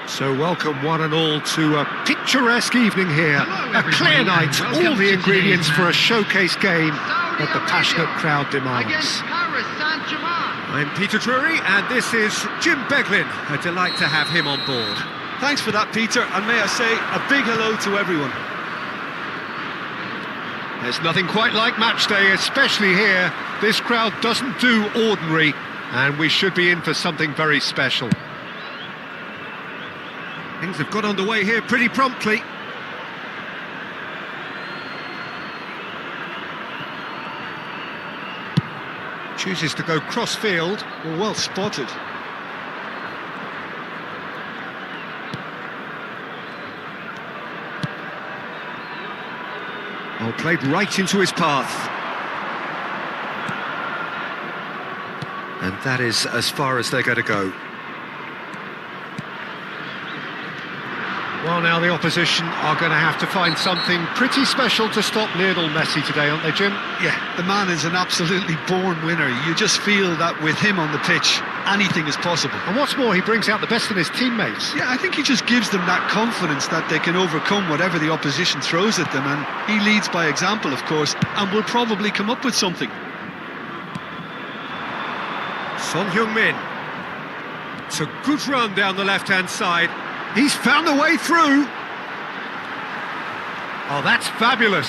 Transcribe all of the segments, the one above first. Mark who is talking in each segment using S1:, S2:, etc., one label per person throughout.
S1: So welcome one and all to a picturesque evening here. A clear night, all the ingredients for a showcase game that the passionate crowd demands.
S2: I'm Peter Drury and this is Jim Beglin. A delight to have him on board.
S3: Thanks for that, Peter, and may I say a big hello to everyone.
S1: There's nothing quite like match day, especially here. This crowd doesn't do ordinary, and we should be in for something very special.
S2: Things have got underway here pretty promptly.
S1: Chooses to go cross-field.
S3: Well spotted.
S1: Oh, played right into his path. And that is as far as they're going to go. Well, now the opposition are going to have to find something pretty special to stop Lionel Messi today, aren't they, Jim?
S3: Yeah, the man is an absolutely born winner. You just feel that with him on the pitch, anything is possible.
S1: And what's more, he brings out the best in his teammates.
S3: Yeah, I think he just gives them that confidence that they can overcome whatever the opposition throws at them, and he leads by example, of course, and will probably come up with something.
S2: Son Heung-min. It's a good run down the left-hand side.
S1: He's found a way through. Oh, that's fabulous.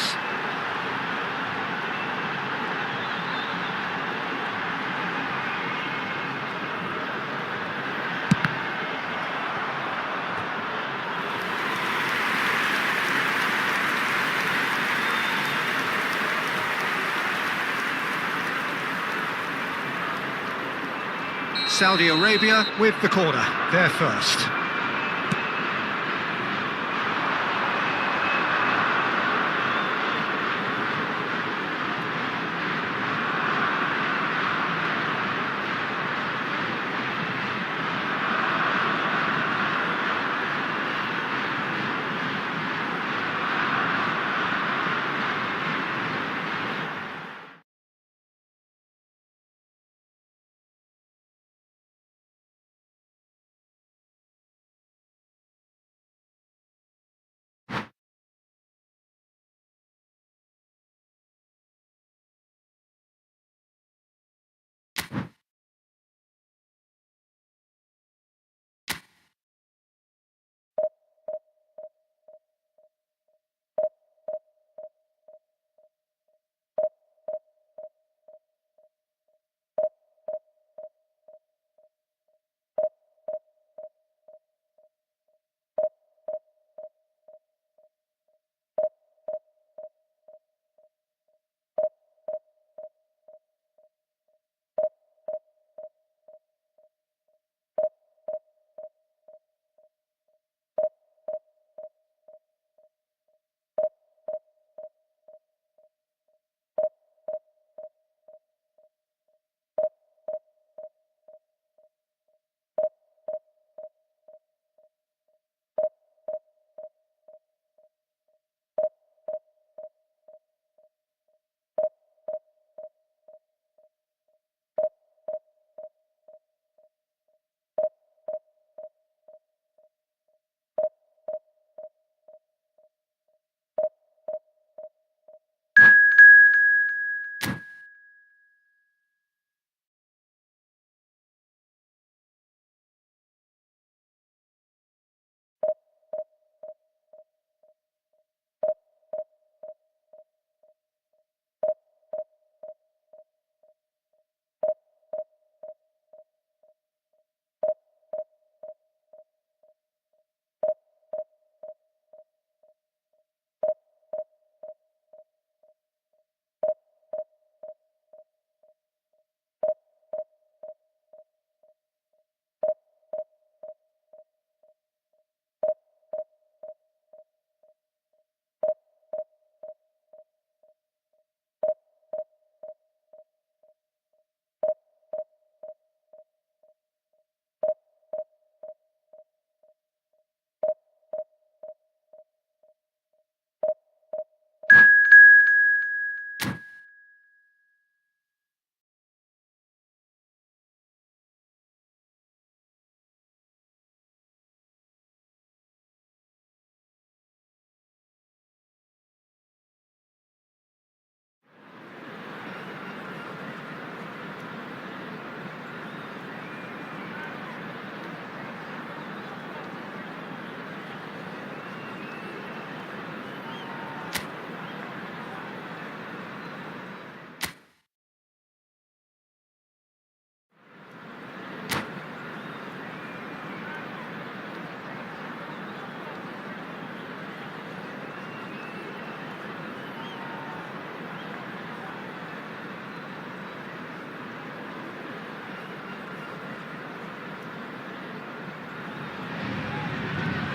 S1: Saudi Arabia with the corner, they're first.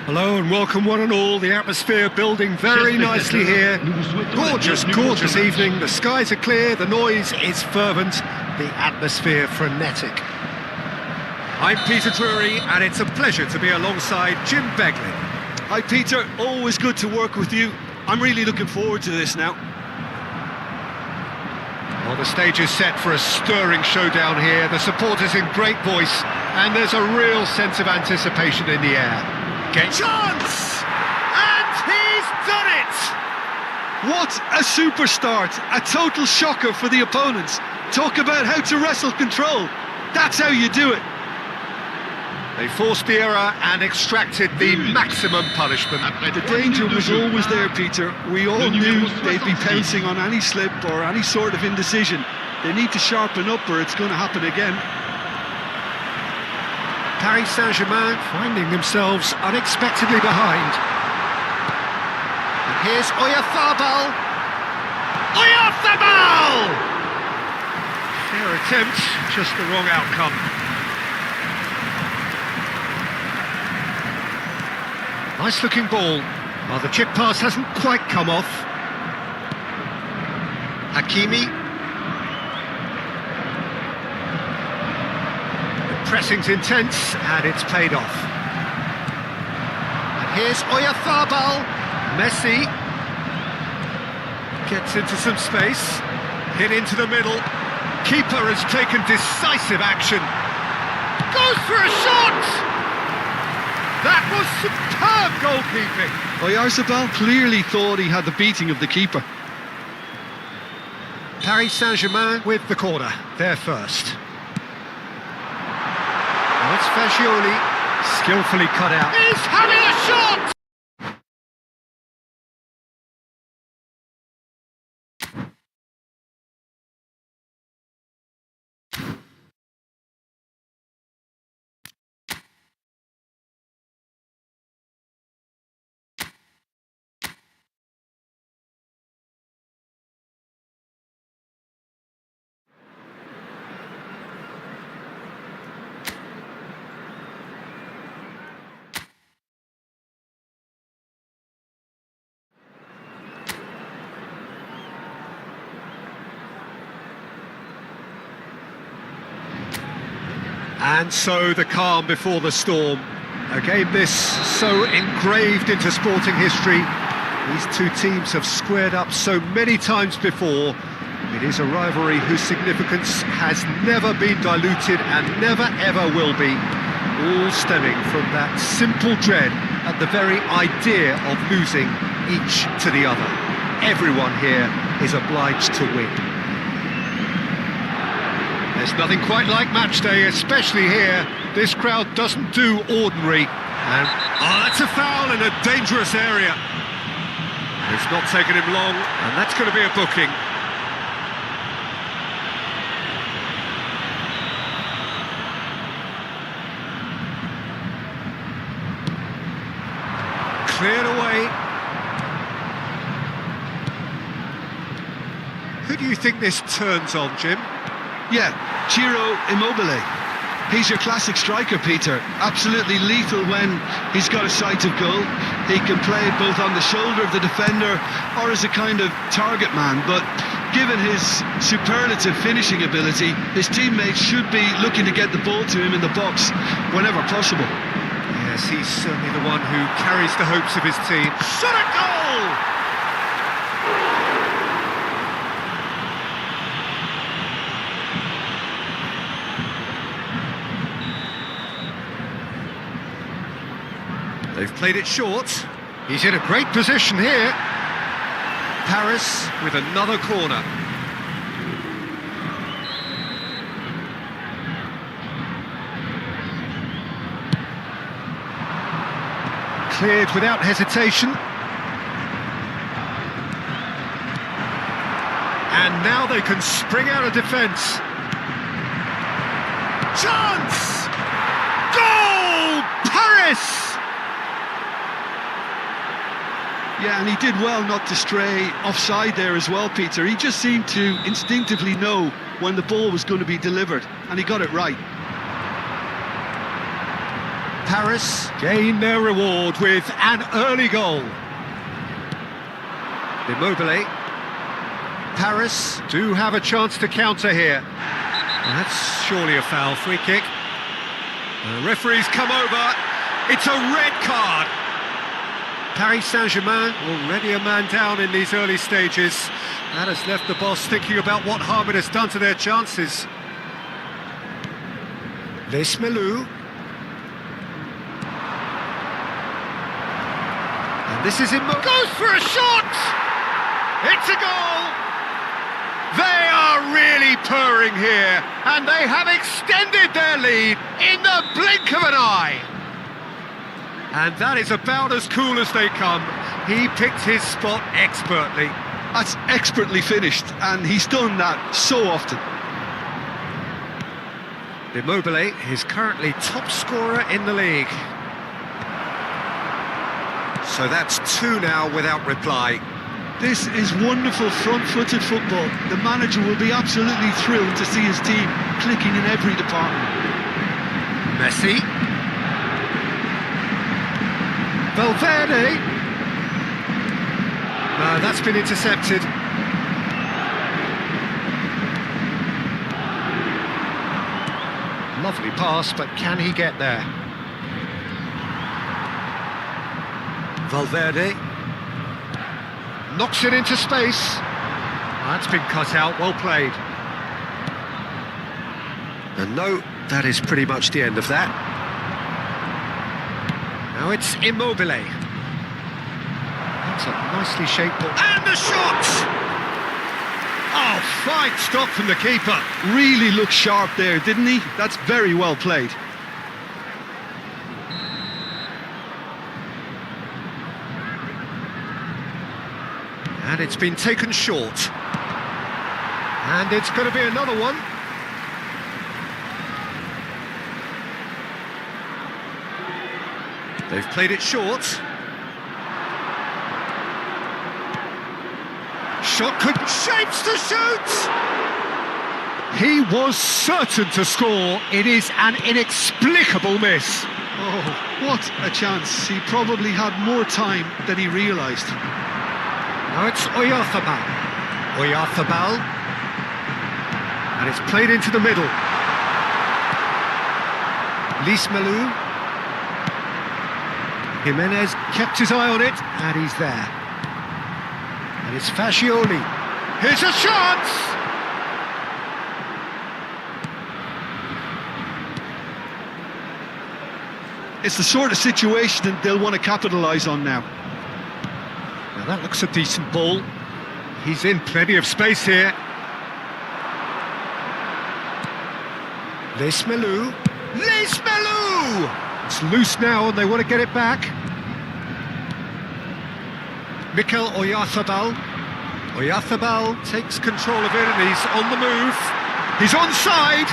S1: Hello and welcome one and all. The atmosphere building very nicely here. Gorgeous, gorgeous evening. The skies are clear, the noise is fervent, the atmosphere frenetic.
S2: I'm Peter Drury, and it's a pleasure to be alongside Jim Beglin.
S3: Hi Peter, always good to work with you. I'm really looking forward to this now.
S1: Well, the stage is set for a stirring showdown here. The supporters in great voice, and there's a real sense of anticipation in the air.
S2: Chance! And he's done it!
S3: What a super start, a total shocker for the opponents. Talk about how to wrestle control. That's how you do it.
S1: They forced the error and extracted the maximum punishment.
S3: The danger was always there, Peter. We all knew they'd be pouncing on any slip or any sort of indecision. They need to sharpen up or it's going to happen again.
S1: Paris Saint-Germain finding themselves unexpectedly behind. And here's Oyarzabal. Oyarzabal!
S2: Fair attempt, just the wrong outcome.
S1: Nice looking ball. Well, the chip pass hasn't quite come off. Hakimi. The pressing's intense and it's paid off. And here's Oyarzabal. Messi
S2: Gets into some space, hit into the middle. Keeper has taken decisive action. Goes for a shot! That was superb goalkeeping.
S3: Oyarzabal clearly thought he had the beating of the keeper.
S1: Paris Saint-Germain with the corner, they're first. Well, it's Fagioli, skillfully cut out.
S2: He's having a shot!
S1: And so the calm before the storm. A game this so engraved into sporting history. These two teams have squared up so many times before. It is a rivalry whose significance has never been diluted and never ever will be. All stemming from that simple dread at the very idea of losing each to the other. Everyone here is obliged to win. There's nothing quite like match day, especially here. This crowd doesn't do ordinary.
S2: And that's a foul in a dangerous area. It's not taken him long, and that's going to be a booking. Cleared away. Who do you think this turns on, Jim?
S3: Yeah, Ciro Immobile. He's your classic striker, Peter. Absolutely lethal when he's got a sight of goal. He can play both on the shoulder of the defender or as a kind of target man. But given his superlative finishing ability, his teammates should be looking to get the ball to him in the box whenever possible.
S2: Yes, he's certainly the one who carries the hopes of his team. Shot a goal! They've played it short.
S1: He's in a great position here.
S2: Paris with another corner.
S1: Cleared without hesitation.
S2: And now they can spring out of defence. Chance! Goal! Paris!
S3: Yeah, and he did well not to stray offside there as well, Peter. He just seemed to instinctively know when the ball was going to be delivered, and he got it right.
S1: Paris gain their reward with an early goal. Immobile. Paris do have a chance to counter here. Well, that's surely a foul. Free kick. The referee's come over. It's a red card. Paris Saint-Germain already a man down in these early stages. That has left the boss thinking about what harm it has done to their chances. Les Melou. And this is goes for a shot! It's a goal! They are really purring here, and they have extended their lead in the blink of an eye. And that is about as cool as they come. He picked his spot expertly.
S3: That's expertly finished, and he's done that so often.
S1: Immobile is currently top scorer in the league. So that's 2 now without reply.
S3: This is wonderful front-footed football. The manager will be absolutely thrilled to see his team clicking in every department.
S1: Messi. Valverde. No, that's been intercepted. Lovely pass, but can he get there? Valverde. Knocks it into space. That's been cut out, well played. And no, that is pretty much the end of that. Now it's Immobile. That's a nicely shaped ball. And the shot! Oh, fine stop from the keeper.
S3: Really looked sharp there, didn't he? That's very well played.
S1: And it's been taken short. And it's going to be another one. They've played it short. Shot could... shapes to shoot! He was certain to score. It is an inexplicable miss.
S3: Oh, what a chance. He probably had more time than he realised.
S1: Now it's Oyarzabal. Oyarzabal. And it's played into the middle. Les Melou. Jimenez kept his eye on it, and he's there. And it's Fascioli. Here's a chance!
S3: It's the sort of situation that they'll want to capitalise on now.
S1: Now that looks a decent ball. He's in plenty of space here. Les Melou. Les Melou! It's loose now and they want to get it back. Mikel Oyarzabal. Oyarzabal takes control of it and he's on the move. He's onside.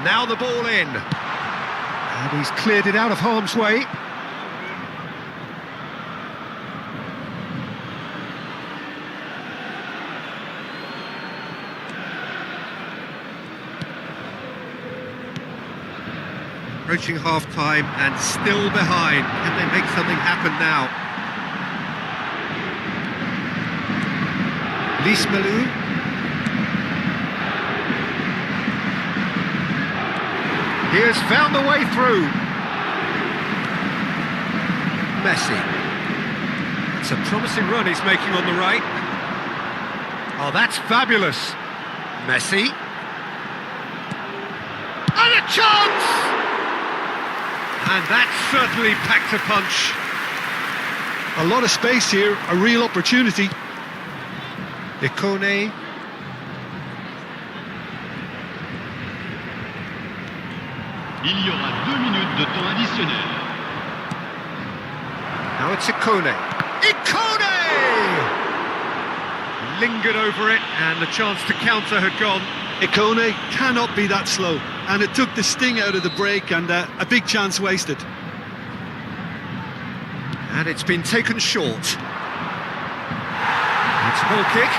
S1: Now the ball in. And he's cleared it out of harm's way. Approaching half-time and still behind. Can they make something happen now? Les Melou. He has found the way through. Messi. It's a promising run he's making on the right. Oh, that's fabulous. Messi. And a chance! And that certainly packed a punch.
S3: A lot of space here, a real opportunity.
S1: Ikone.
S4: Il y aura 2 minutes de temps additionnel.
S1: Now it's Ikone. Ikone! Lingered over it and the chance to counter had gone.
S3: Ikone cannot be that slow, and it took the sting out of the break and a big chance wasted.
S1: And it's been taken short. It's a goal kick.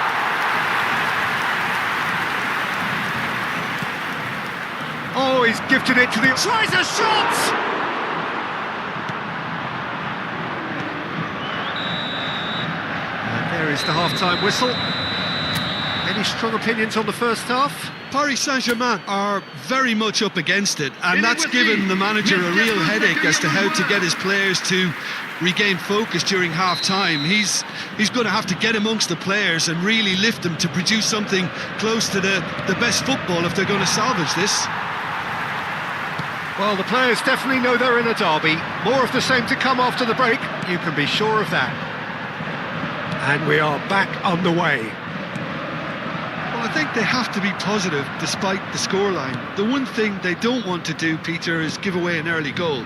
S1: Oh,
S2: he's gifted it to the... Tries a shot! And there is the half-time whistle. Any strong opinions on the first half?
S3: Paris Saint-Germain are very much up against it, and that's given the manager a real headache as to how to get his players to regain focus during half-time. He's going to have to get amongst the players and really lift them to produce something close to the best football if they're going to salvage this.
S2: Well, the players definitely know they're in a derby. More of the same to come after the break, you can be sure of that. And we are back underway.
S3: Well, I think they have to be positive despite the scoreline. The one thing they don't want to do, Peter, is give away an early goal.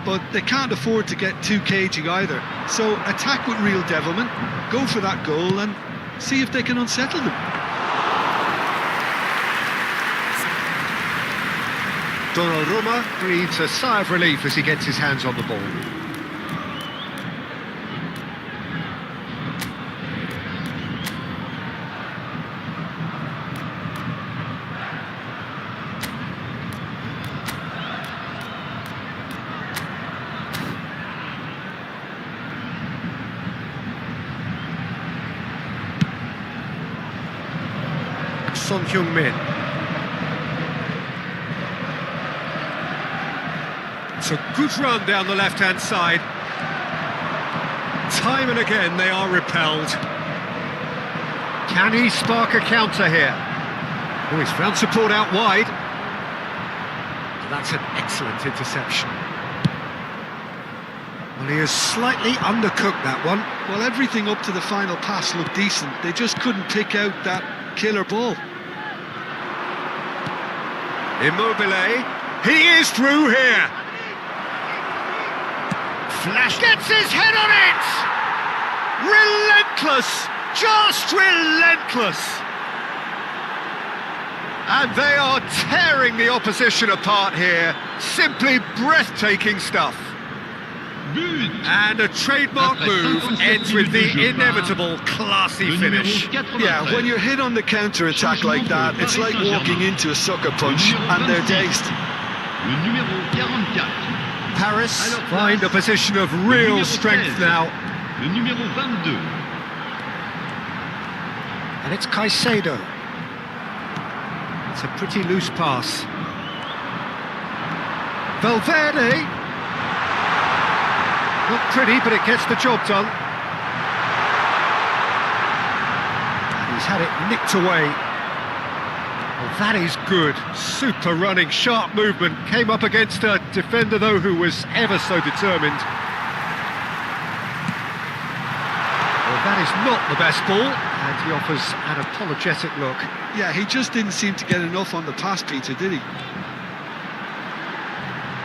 S3: But they can't afford to get too cagey either. So attack with real devilment, go for that goal and see if they can unsettle them.
S2: Donnarumma breathes a sigh of relief as he gets his hands on the ball. Son Heung-min. It's a good run down the left-hand side. Time and again they are repelled. Can he spark a counter here? Oh, he's found support out wide. That's an excellent interception. Well, he has slightly undercooked that one.
S3: Well, everything up to the final pass looked decent. They just couldn't pick out that killer ball.
S2: Immobile, he is through here. Flash gets his head on it. Relentless, just relentless. And they are tearing the opposition apart here. Simply breathtaking stuff. And a trademark move ends with the inevitable classy finish.
S3: Yeah, when you're hit on the counter-attack like that, it's like walking into a sucker punch and they're dazed.
S2: Paris find a position of real strength now. And it's Caicedo. It's a pretty loose pass. Valverde. Not pretty, but it gets the job done. And he's had it nicked away. Well, that is good. Super running, sharp movement. Came up against a defender, though, who was ever so determined. Well, that is not the best ball, and he offers an apologetic look.
S3: Yeah, he just didn't seem to get enough on the pass, Peter, did he?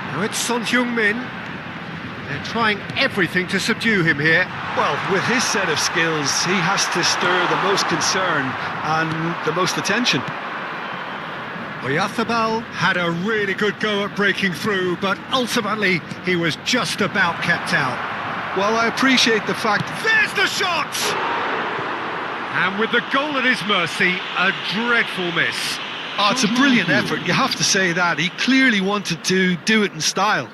S2: Now it's Son Heung-min. They're trying everything to subdue him here.
S3: Well, with his set of skills, he has to stir the most concern and the most attention.
S2: Oyarzabal had a really good go at breaking through, but ultimately he was just about kept out.
S3: Well, I appreciate the fact...
S2: There's the shot! And with the goal at his mercy, a dreadful miss.
S3: Oh, it's a brilliant effort, you have to say that. He clearly wanted to do it in style.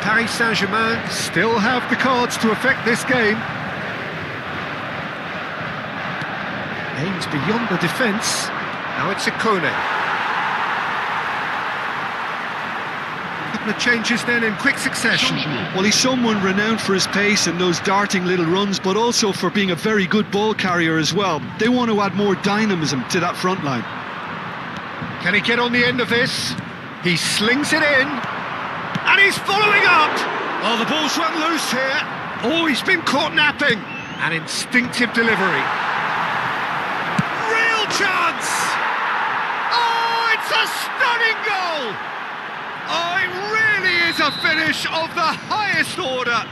S2: Paris Saint-Germain still have the cards to affect this game. Aims beyond the defence. Now it's Ikone. A couple of changes then in quick succession.
S3: Well, he's someone renowned for his pace and those darting little runs, but also for being a very good ball carrier as well. They want to add more dynamism to that front line.
S2: Can he get on the end of this? He slings it in. And he's following up! Oh, the ball's run loose here. Oh, he's been caught napping. An instinctive delivery. Real chance! Oh, it's a stunning goal! Oh, it really is a finish of the highest order.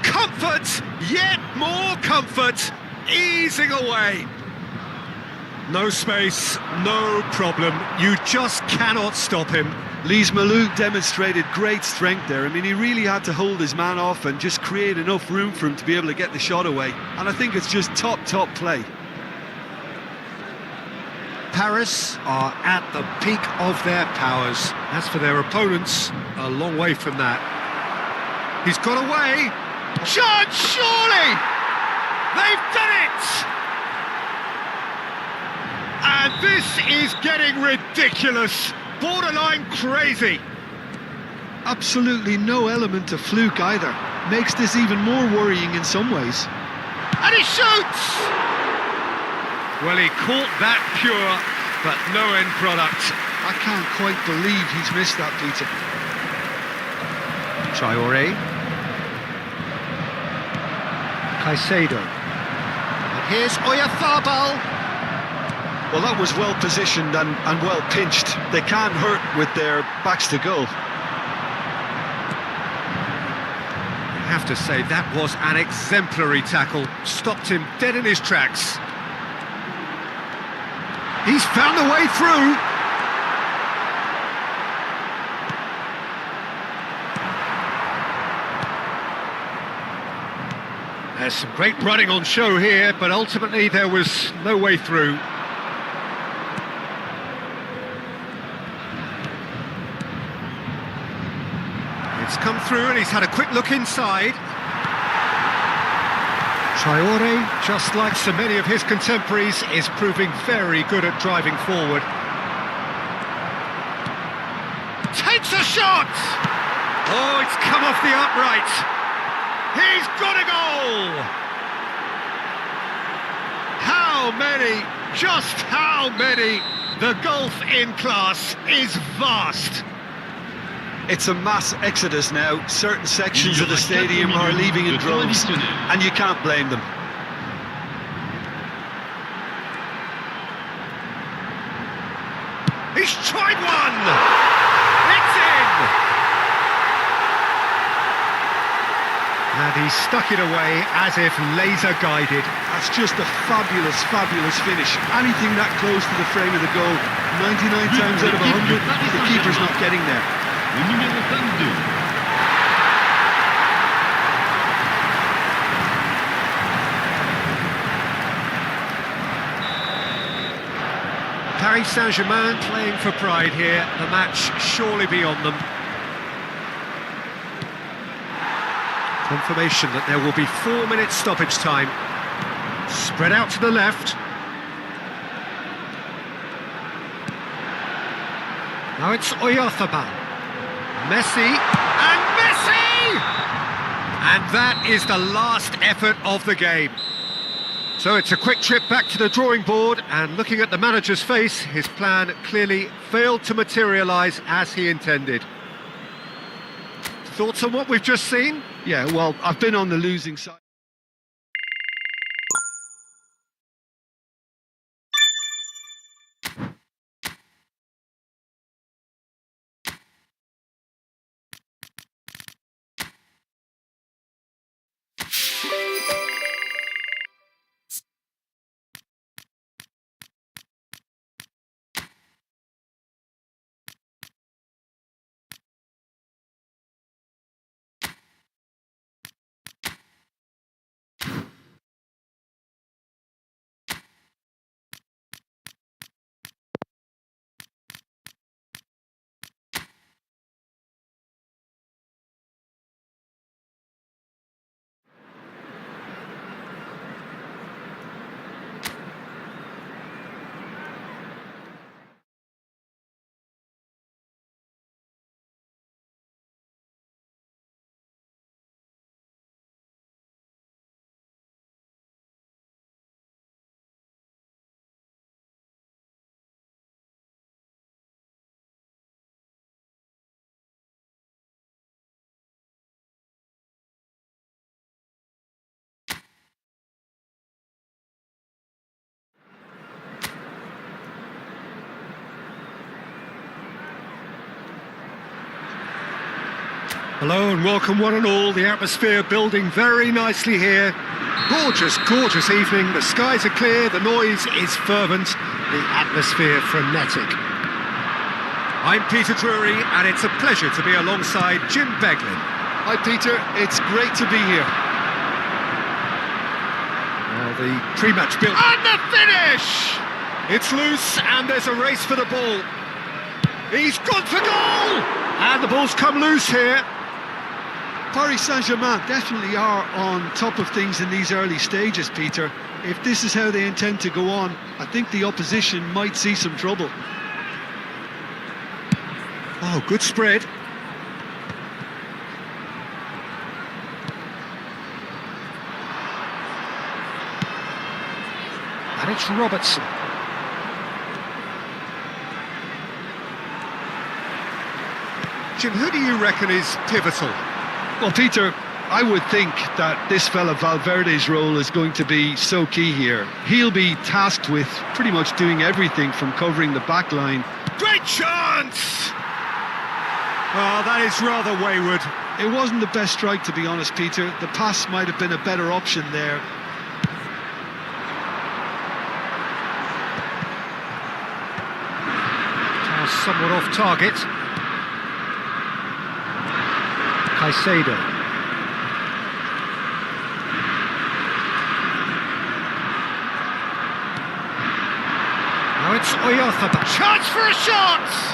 S2: Comfort, yet more comfort, easing away. No space, no problem. You just cannot stop him.
S3: Lise Malou demonstrated great strength there. I mean, he really had to hold his man off and just create enough room for him to be able to get the shot away. And I think it's just top play.
S1: Paris are at the peak of their powers. As for their opponents, a long way from that. He's got away. Chance, surely! They've done it!
S2: And this is getting ridiculous, borderline crazy.
S3: Absolutely no element of fluke either. Makes this even more worrying in some ways.
S2: And he shoots! Well, he caught that pure, but no end product.
S3: I can't quite believe he's missed that, Peter.
S1: Traoré. Caicedo. And here's Oyarzabal.
S3: Well, that was well positioned and well pinched. They can't hurt with their backs to goal.
S1: I have to say, that was an exemplary tackle. Stopped him dead in his tracks. He's found a way through. There's some great running on show here, but ultimately there was no way through. It's come through and he's had a quick look inside. Traoré, just like so many of his contemporaries, is proving very good at driving forward.
S2: Takes a shot! Oh, it's come off the upright. He's got a goal! How many? Just how many? The gulf in class is vast.
S3: It's a mass exodus now. Certain sections of the stadium are leaving in droves, and you can't blame them.
S2: He's tried one! It's in!
S1: And he stuck it away as if laser guided.
S3: That's just a fabulous finish. Anything that close to the frame of the goal, 99 times out of 100, the keeper's not getting there.
S4: Le numéro 22.
S1: Paris Saint-Germain playing for pride here. The match surely beyond them. Confirmation that there will be 4 minutes stoppage time. Spread out to the left. Now it's Oyarzabal. Messi, and Messi! And that is the last effort of the game. So it's a quick trip back to the drawing board, and looking at the manager's face, his plan clearly failed to materialise as he intended. Thoughts on what we've just seen?
S3: Yeah, well, I've been on the losing side.
S1: Hello and welcome one and all. The atmosphere building very nicely here. Gorgeous evening. The skies are clear, the noise is fervent, the atmosphere frenetic. I'm Peter Drury, and it's a pleasure to be alongside Jim Beglin.
S3: Hi Peter, it's great to be here.
S1: Well, the pre-match build...
S2: And the finish!
S1: It's loose, and there's a race for the ball. He's gone for goal! And the ball's come loose here.
S3: Paris Saint-Germain definitely are on top of things in these early stages, Peter. If this is how they intend to go on, I think the opposition might see some trouble.
S1: Oh, good spread. And it's Robertson. Jim, who do you reckon is pivotal?
S3: Well, Peter, I would think that this fella Valverde's role is going to be so key here. He'll be tasked with pretty much doing everything from covering the back line.
S1: Great chance! Oh, that is rather wayward.
S3: It wasn't the best strike, to be honest, Peter. The pass might have been a better option there.
S1: Pass somewhat off target. Caicedo. Now it's Oyarzabal.
S2: Chance for a shot!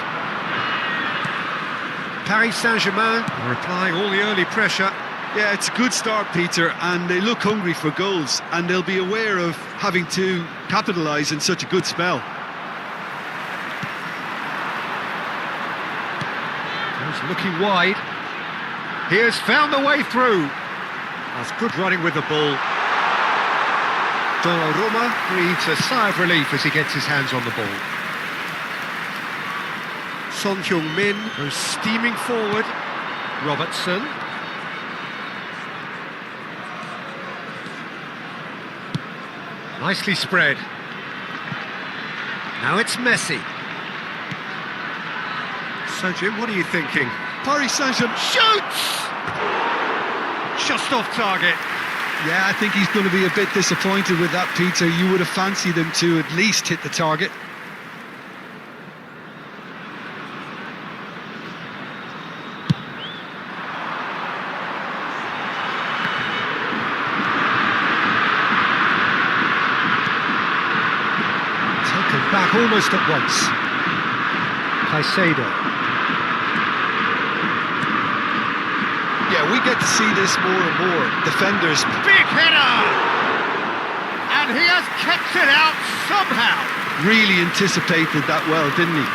S1: Paris Saint-Germain are applying all the early pressure.
S3: Yeah, it's a good start, Peter, and they look hungry for goals, and they'll be aware of having to capitalise in such a good spell.
S1: He's looking wide. He has found the way through. That's good running with the ball. Donnarumma breathes a sigh of relief as he gets his hands on the ball. Son Heung-min goes steaming forward. Robertson. Nicely spread. Now it's Messi. So Jim, what are you thinking?
S3: Paris Saint-Germain
S2: Shoots!
S1: Just off target.
S3: Yeah, I think he's going to be a bit disappointed with that, Peter. You would have fancied him to at least hit the target.
S1: Taken back almost at once. Caicedo.
S3: Yeah, we get to see this more and more. Defenders.
S2: Big header! And he has kept it out somehow.
S3: Really anticipated that well, didn't he?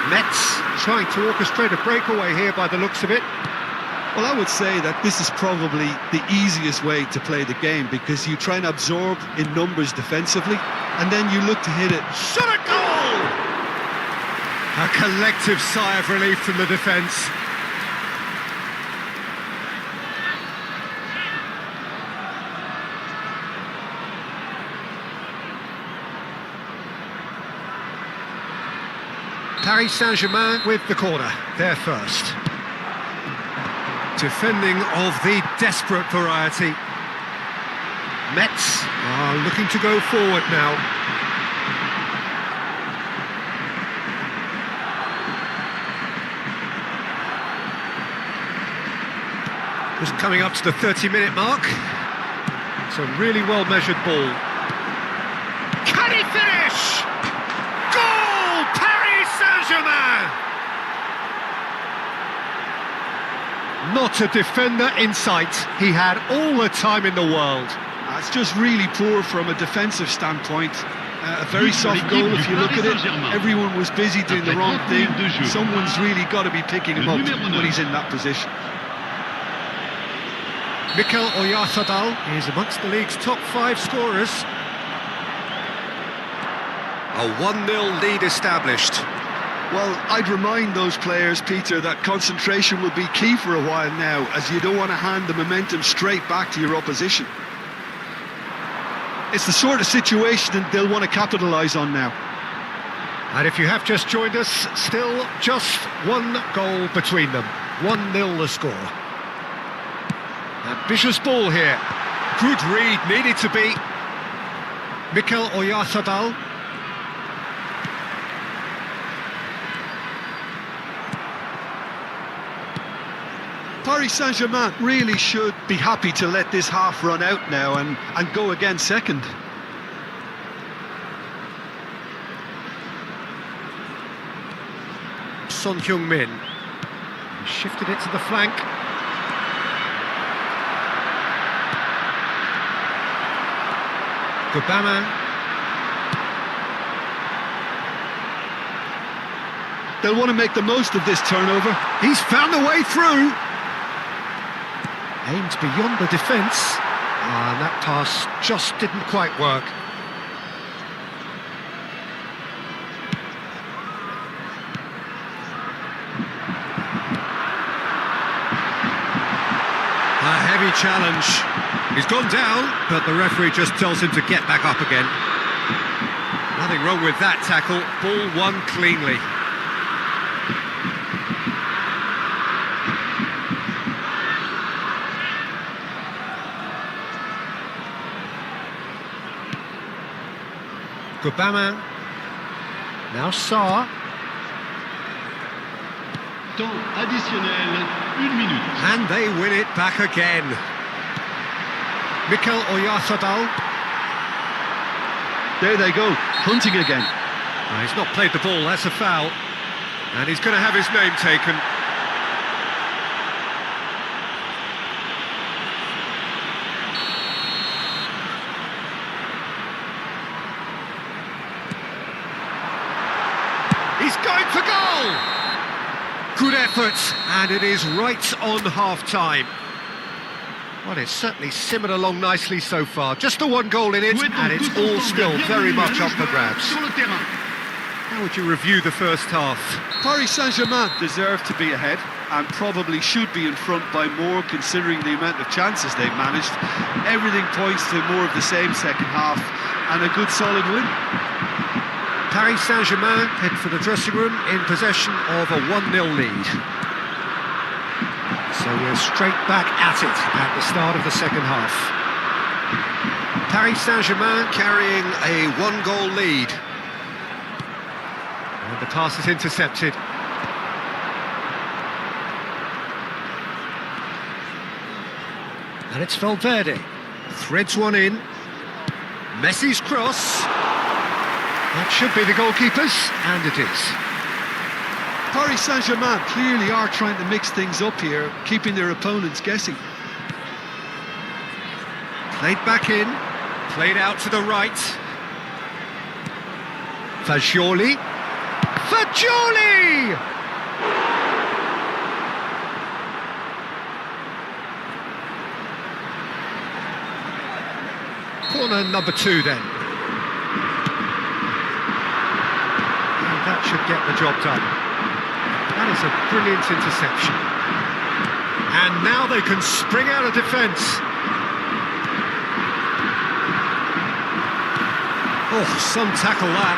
S1: Metz trying to orchestrate a breakaway here by the looks of it.
S3: Well, I would say that this is probably the easiest way to play the game, because you try and absorb in numbers defensively, and then you look to hit it.
S2: Shot a goal!
S1: A collective sigh of relief from the defence. Paris Saint-Germain with the corner, their first. Defending of the desperate variety. Metz are looking to go forward now. Just coming up to the 30-minute mark. It's a really well-measured ball.
S2: Can he finish? Goal! Paris Saint-Germain!
S1: Not a defender in sight. He had all the time in the world.
S3: It's just really poor from a defensive standpoint. A very soft goal if you look at it. Everyone was busy doing the wrong thing. Someone's really got to be picking him up when he's in that position.
S1: Mikel Oyarzabal is amongst the league's top 5 scorers. A 1-0 lead established.
S3: Well, I'd remind those players, Peter, that concentration will be key for a while now, as you don't want to hand the momentum straight back to your opposition. It's the sort of situation that they'll want to capitalise on now.
S1: And if you have just joined us, still just one goal between them. 1-0 the score. Ambitious ball here. Good read, needed to be. Mikel Oyarzabal.
S3: Paris Saint-Germain really should be happy to let this half run out now and go again second.
S1: Son Heung-min shifted it to the flank. Gubama.
S3: They'll want to make the most of this turnover.
S1: He's found the way through. Aimed beyond the defence. And that pass just didn't quite work. A heavy challenge. He's gone down, but the referee just tells him to get back up again. Nothing wrong with that tackle. Ball won cleanly. Gubama. Now Sarr.
S4: Temps additionnel, 1 minute.
S1: And they win it back again. Mikel Oyarzabal.
S3: There they go, hunting again.
S1: He's not played the ball, that's a foul. And he's going to have his name taken. He's going for goal! Good effort, and it is right on half-time. Well, it's certainly simmered along nicely so far. Just the one goal in it, and it's all still very much up for grabs. How would you review the first half?
S3: Paris Saint-Germain deserve to be ahead and probably should be in front by more considering the amount of chances they've managed. Everything points to more of the same second half and a good solid win.
S1: Paris Saint-Germain head for the dressing room in possession of a 1-0 lead. So we're straight back at it at the start of the second half. Paris Saint-Germain carrying a 1-goal lead. And the pass is intercepted. And it's Valverde. Threads one in. Messi's cross. That should be the goalkeeper's, and it is.
S3: Paris Saint-Germain clearly are trying to mix things up here, keeping their opponents guessing.
S1: Played back in, played out to the right. Fagioli. Fagioli! Corner number 2 then. And that should get the job done. That is a brilliant interception. And now they can spring out of defence. Oh, some tackle that.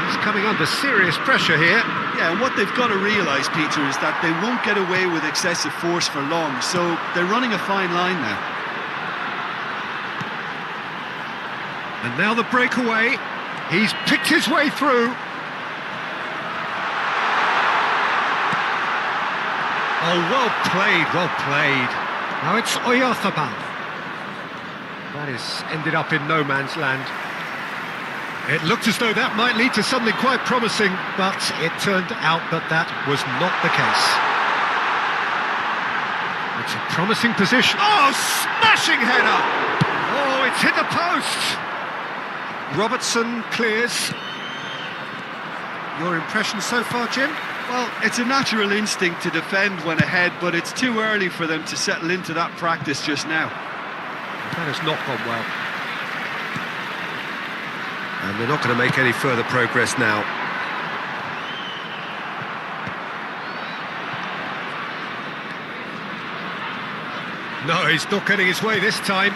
S1: He's coming under serious pressure here.
S3: Yeah, and what they've got to realise, Peter, is that they won't get away with excessive force for long, so they're running a fine line now.
S1: And now the breakaway. He's picked his way through. Oh, well played, well played. Now it's Oyarzabal. That is ended up in no man's land. It looked as though that might lead to something quite promising, but it turned out that that was not the case. It's a promising position. Oh, smashing header! Oh, it's hit the post! Robertson clears. Your impression so far, Jim?
S3: Well, it's a natural instinct to defend when ahead, but it's too early for them to settle into that practice just now.
S1: That has not gone well. And they're not going to make any further progress now. No, he's not getting his way this time.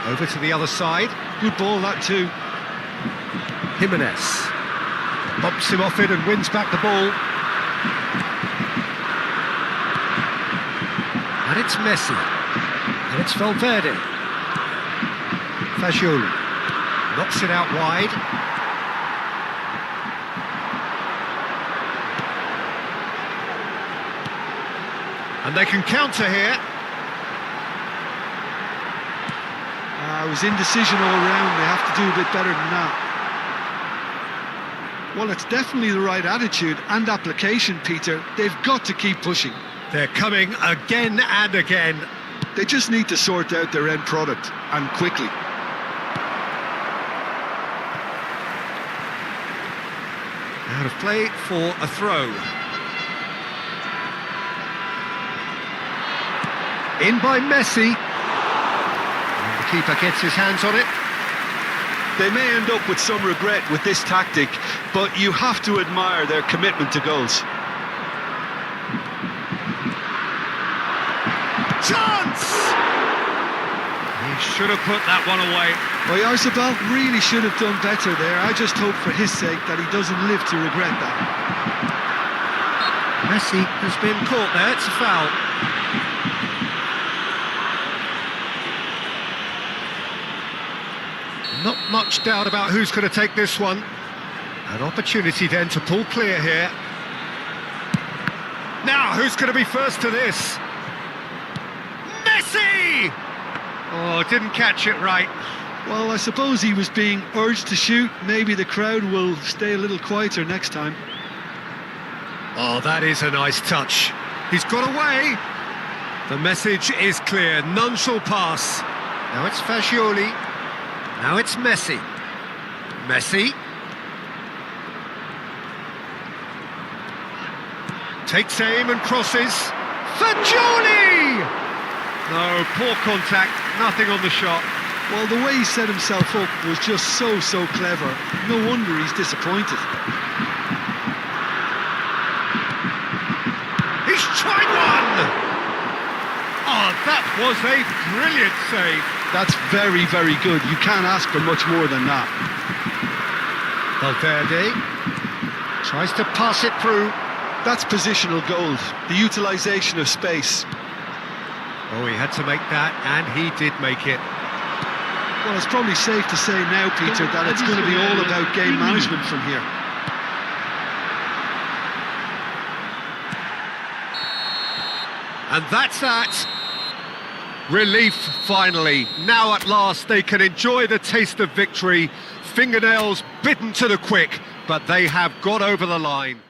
S1: Over to the other side.
S3: Good ball, that too.
S1: Jimenez bumps him off it and wins back the ball. And it's Messi. And it's
S2: And they can counter here.
S3: It was indecision all round. They have to do a bit better than that. Well, it's definitely the right attitude and application, Peter. They've got to keep pushing.
S2: They're coming again and again.
S3: They just need to sort out their end product, and quickly.
S2: Out of play for a throw. In by Messi. And the keeper gets his hands on it.
S3: They may end up with some regret with this tactic, but you have to admire their commitment to goals.
S2: Chance! He should have put that one away.
S3: Oyarzabal really should have done better there. I just hope for his sake that he doesn't live to regret that.
S2: Messi has been caught there, it's a foul. Not much doubt about who's going to take this one. An opportunity then to pull clear here. Now, who's going to be first to this? Messi! Oh, didn't catch it right.
S3: Well, I suppose he was being urged to shoot. Maybe the crowd will stay a little quieter next time.
S2: Oh, that is a nice touch. He's got away. The message is clear. None shall pass. Now it's Fagioli. Now it's Messi. Messi. Takes aim and crosses. Fagioli! No, poor contact. Nothing on the shot.
S3: Well, the way he set himself up was just so clever. No wonder he's disappointed.
S2: He's tried one! Oh, that was a brilliant save.
S3: That's very good. You can't ask for much more than that.
S2: Valverde tries to pass it through.
S3: That's positional gold, the utilisation of space.
S2: Oh, he had to make that, and he did make it.
S3: Well, it's probably safe to say now, Peter, that it's going to be all about game management from here.
S2: And that's that. Relief, finally. Now at last they can enjoy the taste of victory. Fingernails bitten to the quick, but they have got over the line.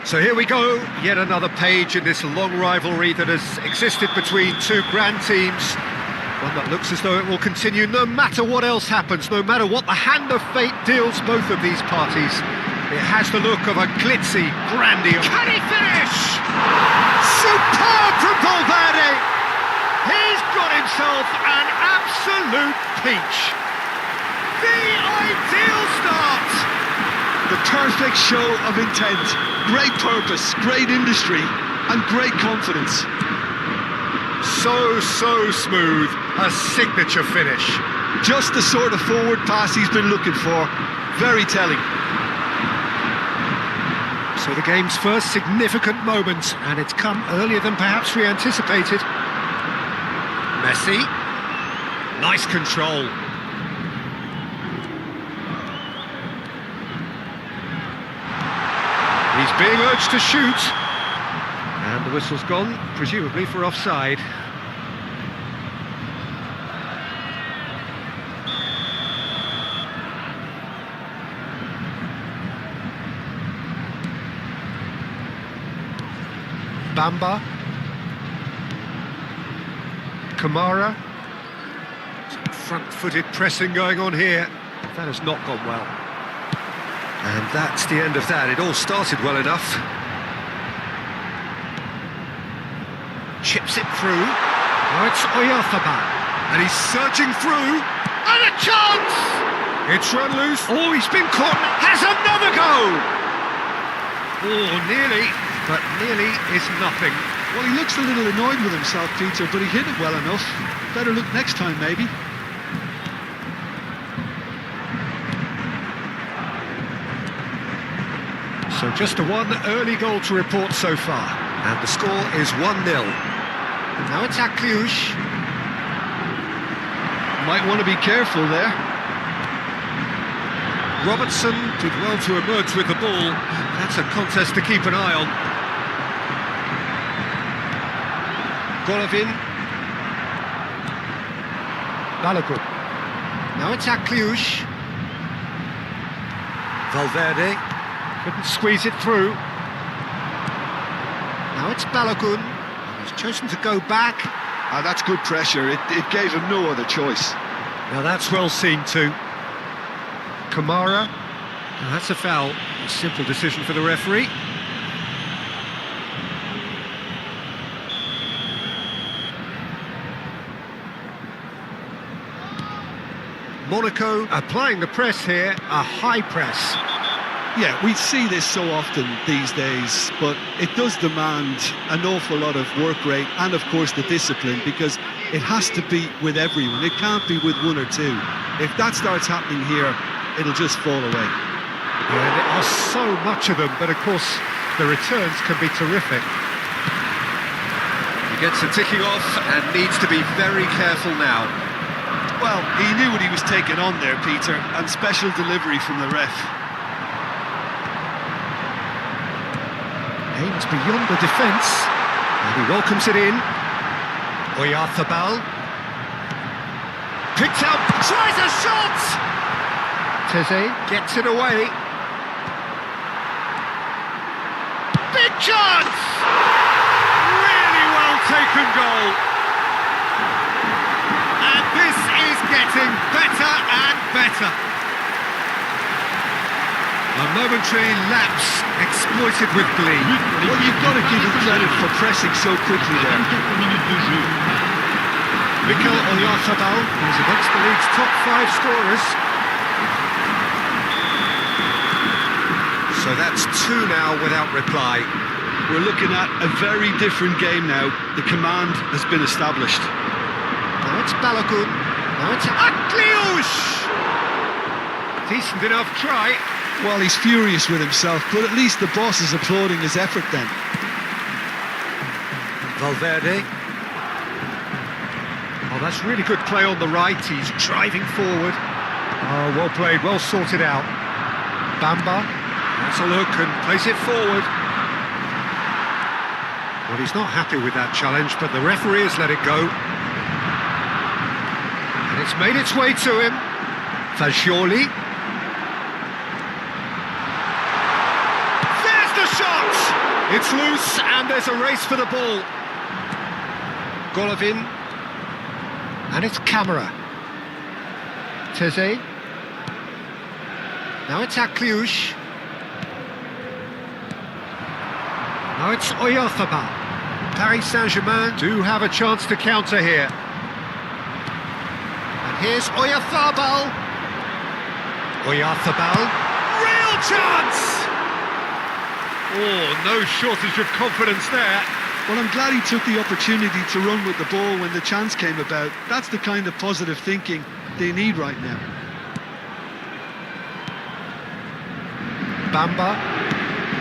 S2: So here we go, yet another page in this long rivalry that has existed between two grand teams. One that looks as though it will continue no matter what else happens, no matter what the hand of fate deals both of these parties. It has the look of a glitzy, grandiose... Can he finish? Superb from Valverde! He's got himself an absolute peach. The ideal start!
S3: The perfect show of intent, great purpose, great industry, and great confidence.
S2: So smooth, a signature finish.
S3: Just the sort of forward pass he's been looking for. Very telling.
S2: So the game's first significant moment, and it's come earlier than perhaps we anticipated. Messi, nice control. He's being urged to shoot, and the whistle's gone, presumably for offside. Bamba, Kamara, some front-footed pressing going on here. That has not gone well. And that's the end of that. It all started well enough. Chips it through. Now it's Oyarzabal. And he's surging through. And a chance! It's run loose. Oh, he's been caught. Has another go! Oh, nearly. But nearly is nothing.
S3: Well, he looks a little annoyed with himself, Peter, but he hit it well enough. Better look next time, maybe.
S1: So just a one early goal to report so far. And the score is 1-0.
S2: Now it's Akliush.
S3: Might want to be careful there.
S1: Robertson did well to emerge with the ball. That's a contest to keep an eye on. Golovin. Balogun.
S2: Now it's Akliush.
S1: Valverde couldn't squeeze it through.
S2: Now it's Balogun. He's chosen to go back.
S3: Ah, that's good pressure. It gave him no other choice.
S1: Now that's well seen too. Kamara.
S2: Now that's a foul.
S1: A simple decision for the referee. Monaco applying the press here, a high press.
S3: Yeah, we see this so often these days, but it does demand an awful lot of work rate and, of course, the discipline, because it has to be with everyone. It can't be with one or two. If that starts happening here, it'll just fall away.
S1: Yeah, there are so much of them, but of course, the returns can be terrific.
S2: He gets a ticking off and needs to be very careful now.
S3: Well, he knew what he was taking on there, Peter, and special delivery from the ref.
S1: Aims beyond the defence, and he welcomes it in. Oyarzabal.
S2: Picked out, tries a shot!
S1: Teze gets it away.
S2: Big chance! Really well taken goal. And this is getting better and better.
S1: A momentary lapse exploited with glee.
S3: Well, you've got to give him credit for pressing so quickly there.
S4: 24 minutes de jeu.
S1: Mikel Oyarzabal is amongst the league's top 5 scorers. So that's 2 now without reply.
S3: We're looking at a very different game now. The command has been established.
S2: Now it's Balogun. Now it's Akliush!
S1: Decent enough try.
S3: Well, he's furious with himself, but at least the boss is applauding his effort then.
S1: Valverde. Oh, that's really good play on the right. He's driving forward. Oh, well played, well sorted out. Bamba has a look and plays it forward. Well, he's not happy with that challenge, but the referee has let it go. And it's made its way to him. Fagioli.
S2: There's the shot!
S1: It's loose and there's a race for the ball. Golovin. And it's Kamara. Teze. Now it's Akliush. Now it's Oyarzabal. Paris Saint-Germain do have a chance to counter here. And here's Oyarzabal. Oyarzabal.
S2: Real chance!
S1: Oh, no shortage of confidence there.
S3: Well, I'm glad he took the opportunity to run with the ball when the chance came about. That's the kind of positive thinking they need right now.
S1: Bamba.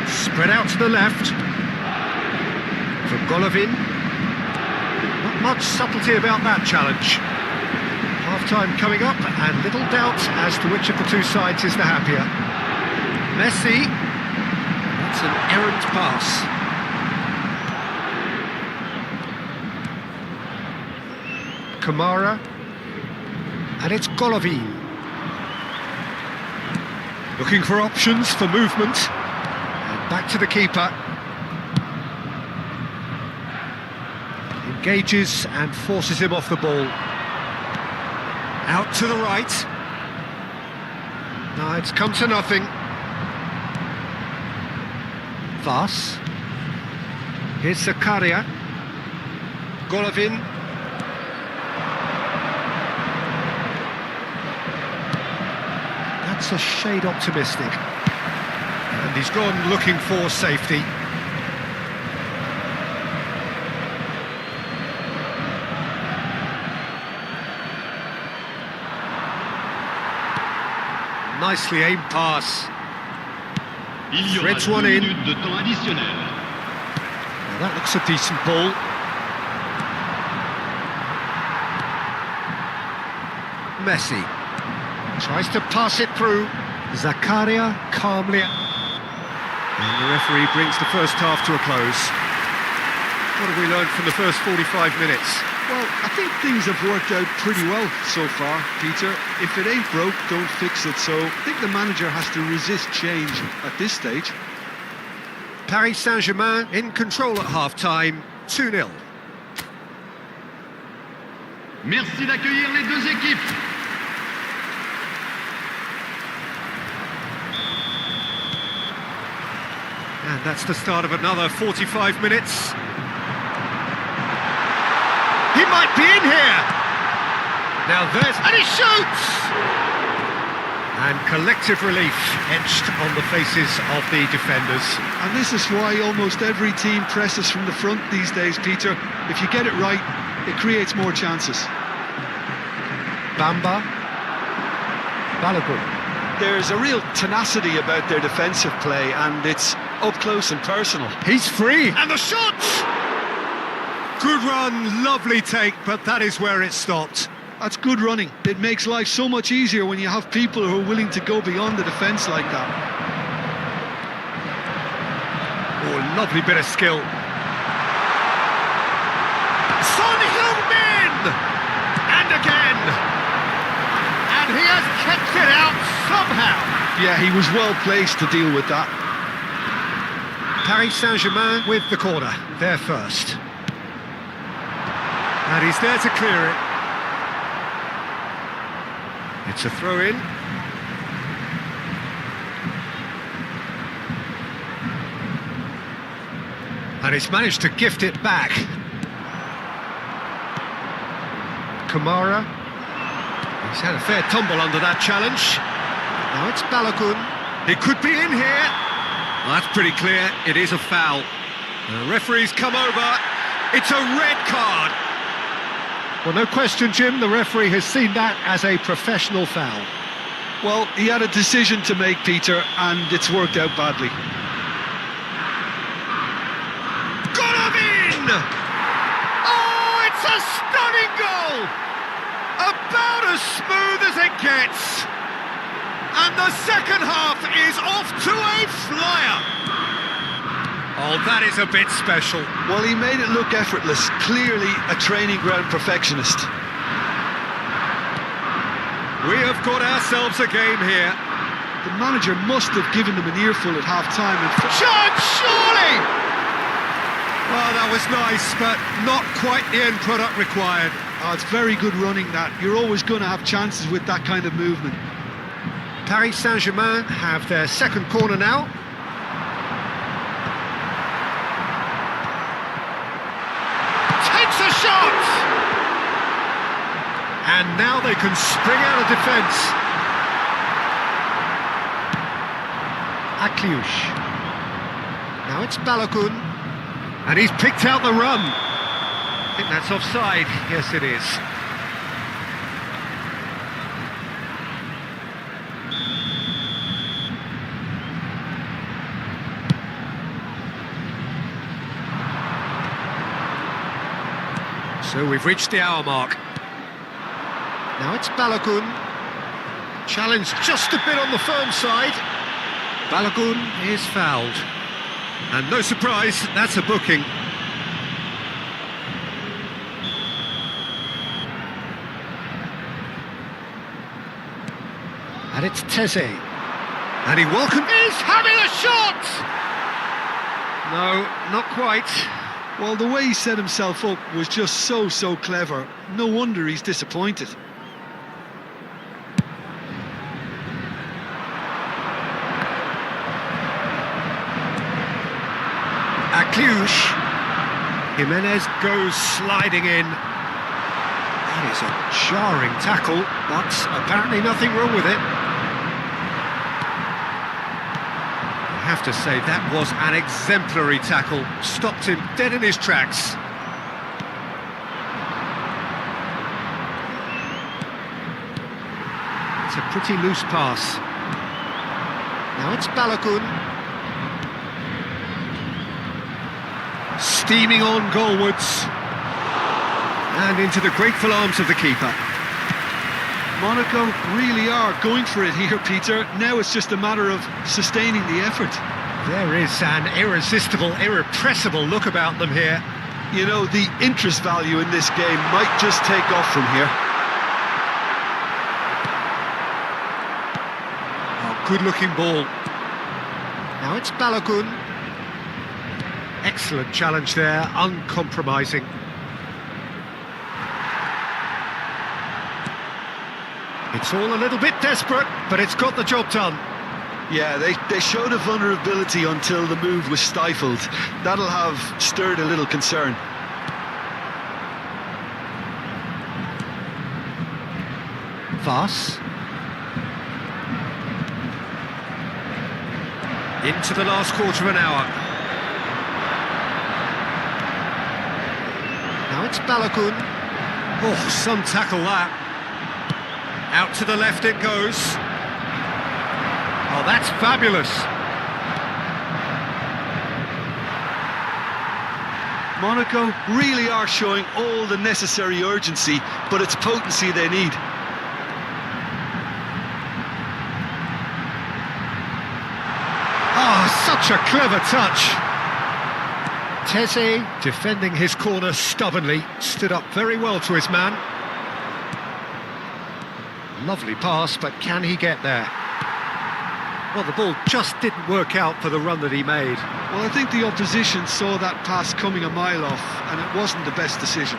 S1: Spread out to the left. For Golovin. Not much subtlety about that challenge. Half-time coming up, and little doubt as to which of the two sides is the happier. Messi. That's an errant pass. Kamara. And it's Golovin. Looking for options for movement. And back to the keeper. Engages and forces him off the ball. Out to the right. No, it's come to nothing. Vas. Here's Zakaria. Golovin. That's a shade optimistic. And he's gone looking for safety. Nicely aimed pass.
S4: Il y aura
S1: Threads
S4: 2
S1: one in.
S4: minutes de temps additionnel.
S1: Well, that looks a decent ball. Messi tries to pass it through. Zakaria calmly. And the referee brings the first half to a close. What have we learned from the first 45 minutes?
S3: Well, I think things have worked out pretty well so far, Peter. If it ain't broke, don't fix it. So I think the manager has to resist change at this stage.
S1: Paris Saint-Germain in control at half-time, 2-0.
S4: Merci d'accueillir les deux équipes.
S1: And that's the start of another 45 minutes. He might be in here! Now there's... and he shoots! And collective relief etched on the faces of the defenders.
S3: And this is why almost every team presses from the front these days, Peter. If you get it right, it creates more chances.
S1: Bamba. Balogun.
S3: There's a real tenacity about their defensive play, and it's up close and personal.
S1: He's free! And the shot! Good run, lovely take, but that is where it stopped.
S3: That's good running. It makes life so much easier when you have people who are willing to go beyond the defence like that.
S1: Oh, lovely bit of skill. Son Heung-min! And again! And he has kept it out somehow.
S3: Yeah, he was well placed to deal with that.
S1: Paris Saint-Germain with the corner, there first. And he's there to clear it. It's a throw-in. And he's managed to gift it back. Kamara. He's had a fair tumble under that challenge. Now it's Balogun. He could be in here. Well, that's pretty clear. It is a foul. The referee's come over. It's a red card. Well, no question, Jim, the referee has seen that as a professional foul.
S3: Well, he had a decision to make, Peter, and it's worked out badly.
S1: Golovin! Oh, it's a stunning goal! About as smooth as it gets. And the second half is off to a flyer. Oh, that is a bit special.
S3: Well, he made it look effortless. Clearly a training ground perfectionist.
S1: We have got ourselves a game here.
S3: The manager must have given them an earful at half-time.
S1: Chance, surely! Well, that was nice, but not quite the end product required.
S3: Oh, it's very good running, that. You're always going to have chances with that kind of movement.
S1: Paris Saint-Germain have their second corner now. Takes a shot! And now they can spring out of defence. Akliush. Now it's Balogun. And he's picked out the run. I think that's offside. Yes, it is. So we've reached the hour mark. Now it's Balogun. Challenge just a bit on the firm side. Balogun is fouled. And no surprise, that's a booking. And it's Teze. And he is having a shot! No, not quite.
S3: Well, the way he set himself up was just so clever. No wonder he's disappointed.
S1: Akliush. Jimenez goes sliding in. That is a jarring tackle, but apparently nothing wrong with it. I have to say, that was an exemplary tackle. Stopped him dead in his tracks. It's a pretty loose pass. Now it's Balogun. Steaming on goalwards. And into the grateful arms of the keeper.
S3: Monaco really are going for it here, Peter. Now it's just a matter of sustaining the effort.
S1: There is an irresistible, irrepressible look about them here.
S3: You know, the interest value in this game might just take off from here.
S1: Oh, good-looking ball. Now it's Balogun. Excellent challenge there, uncompromising. It's all a little bit desperate, but it's got the job done.
S3: Yeah, they showed a vulnerability until the move was stifled. That'll have stirred a little concern.
S1: Voss. Into the last quarter of an hour. Now it's Balogun. Oh, some tackle that. Out to the left it goes. Oh, that's fabulous.
S3: Monaco really are showing all the necessary urgency, but it's potency they need.
S1: Oh, such a clever touch. Tese, defending his corner stubbornly, stood up very well to his man. Lovely pass, but can he get there? Well, the ball just didn't work out for the run that he made.
S3: Well, I think the opposition saw that pass coming a mile off, and it wasn't the best decision.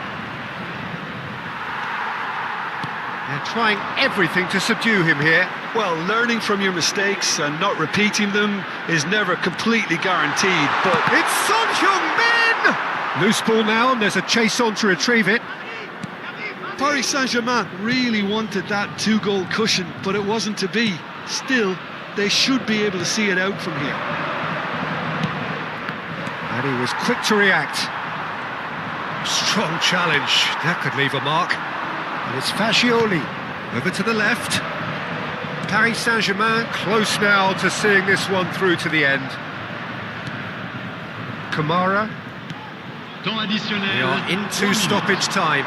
S1: They're trying everything to subdue him here.
S3: Well, learning from your mistakes and not repeating them is never completely guaranteed, but...
S1: It's Son Heung-min! Loose ball now, and there's a chase on to retrieve it.
S3: Paris Saint-Germain really wanted that two-goal cushion, but it wasn't to be. Still, they should be able to see it out from here.
S1: And he was quick to react. Strong challenge, that could leave a mark. And it's Fascioli, over to the left. Paris Saint-Germain close now to seeing this one through to the end. Kamara.
S4: Temps additionnel.
S1: They are into stoppage time.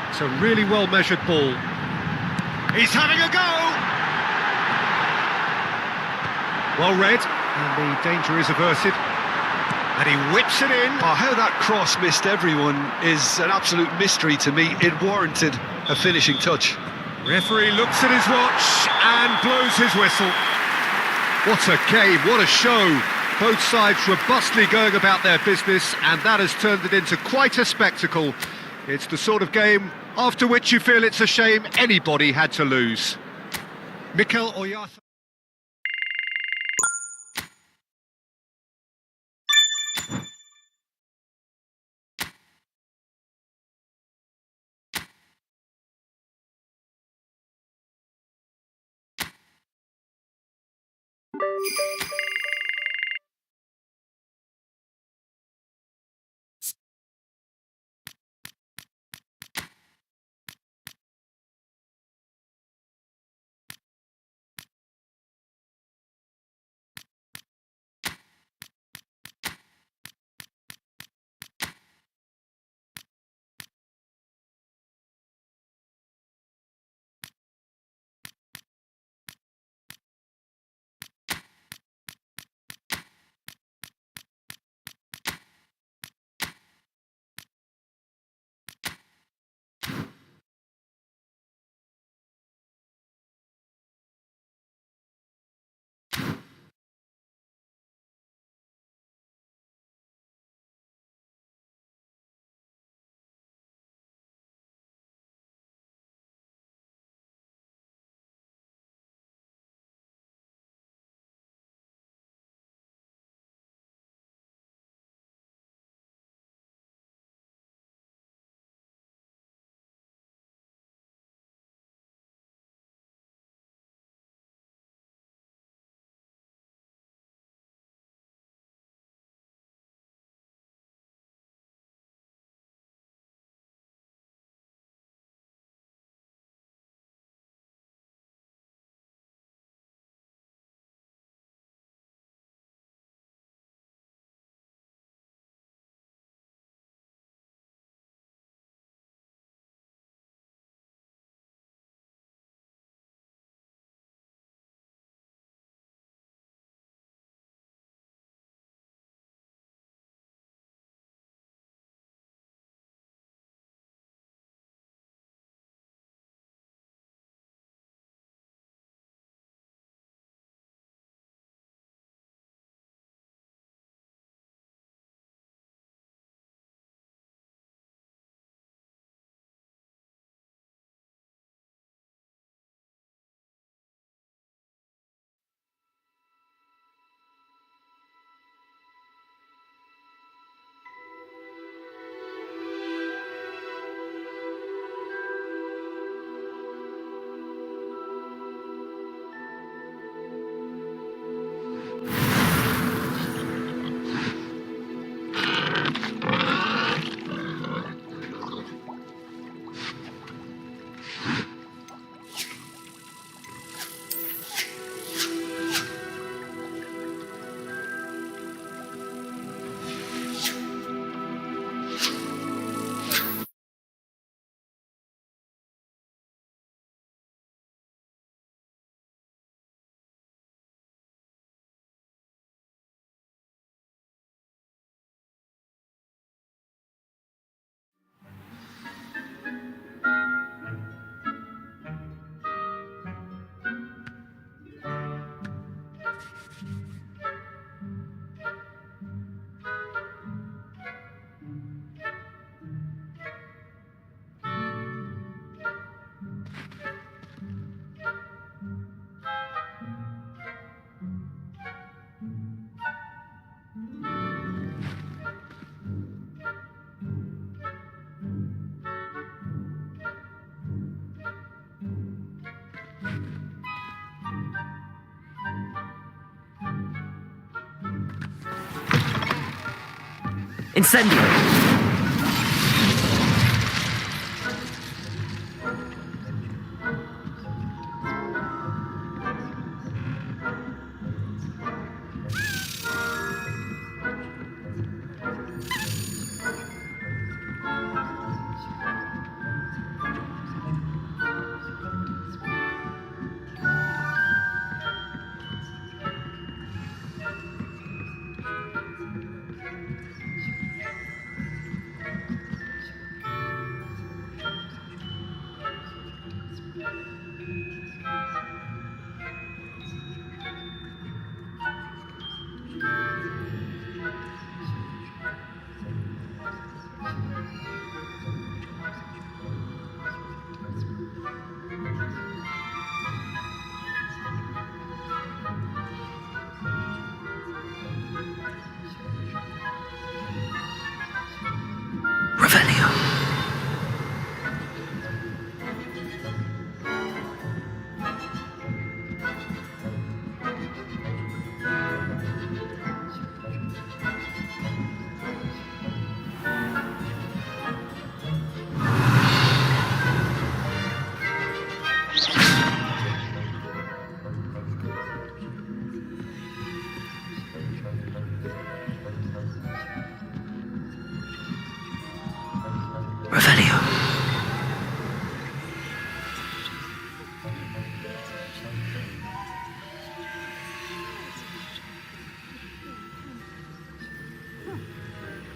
S1: It's a really well-measured ball. He's having a go! Well read, and the danger is averted. And he whips it in.
S3: Oh, how that cross missed everyone is an absolute mystery to me. It warranted a finishing touch.
S1: Referee looks at his watch and blows his whistle. What a game, what a show. Both sides robustly going about their business, and that has turned it into quite a spectacle. It's the sort of game after which you feel it's a shame anybody had to lose. Mikel Oyarth.
S5: Incendio.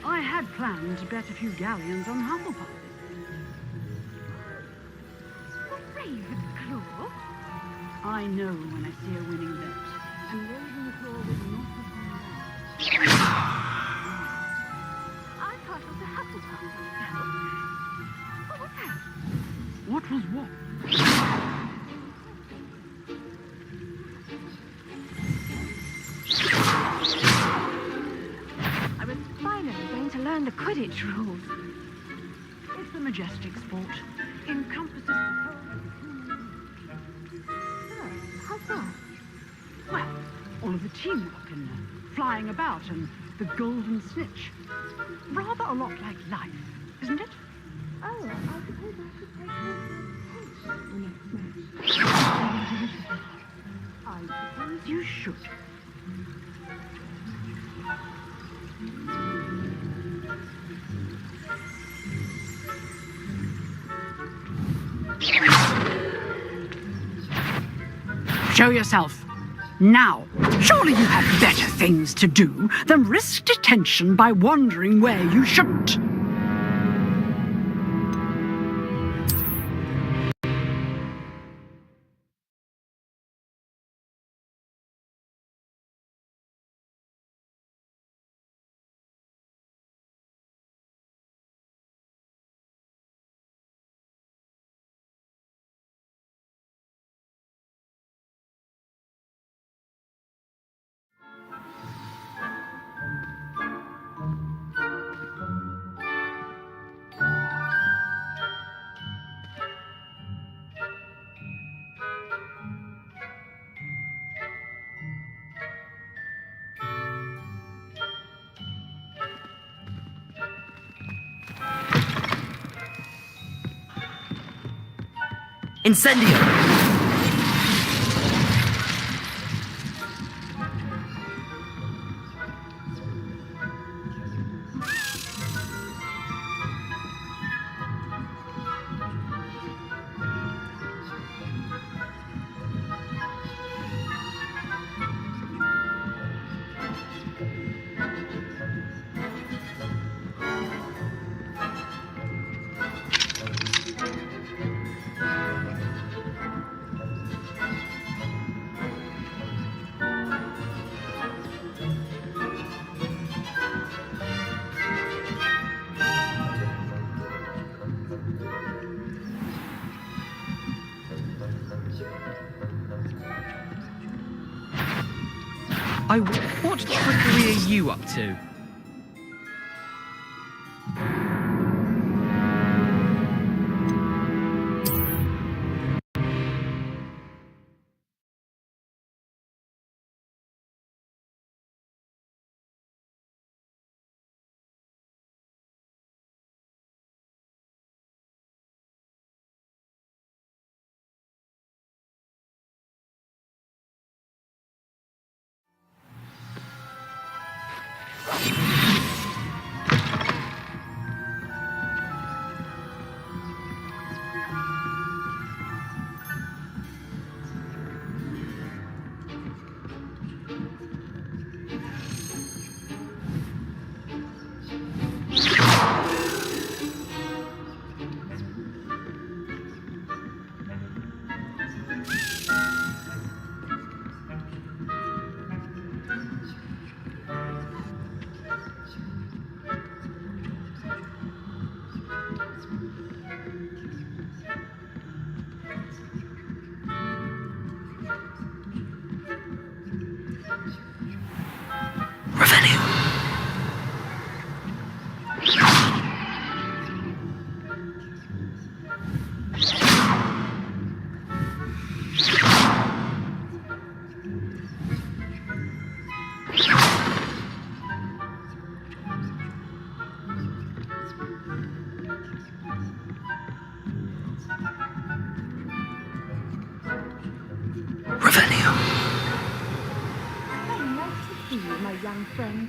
S6: I had planned to bet a few galleons on Hufflepuff. Ravenclaw? I know when I see a winning bet, and Ravenclaw would not have done that. I thought it was a Hufflepuff myself. What was that? What was what? I was finally going to learn the Quidditch rules. It's a majestic sport. Encompasses the whole how far? Well, all of the teamwork and flying about and the golden snitch. Rather a lot like life, isn't it? Oh, I suppose I should take the next match. I suppose you should. Show yourself. Now. Surely you have better things to do than risk detention by wandering where you shouldn't.
S5: Incendio.
S7: What trickery are you up to?
S6: young friend.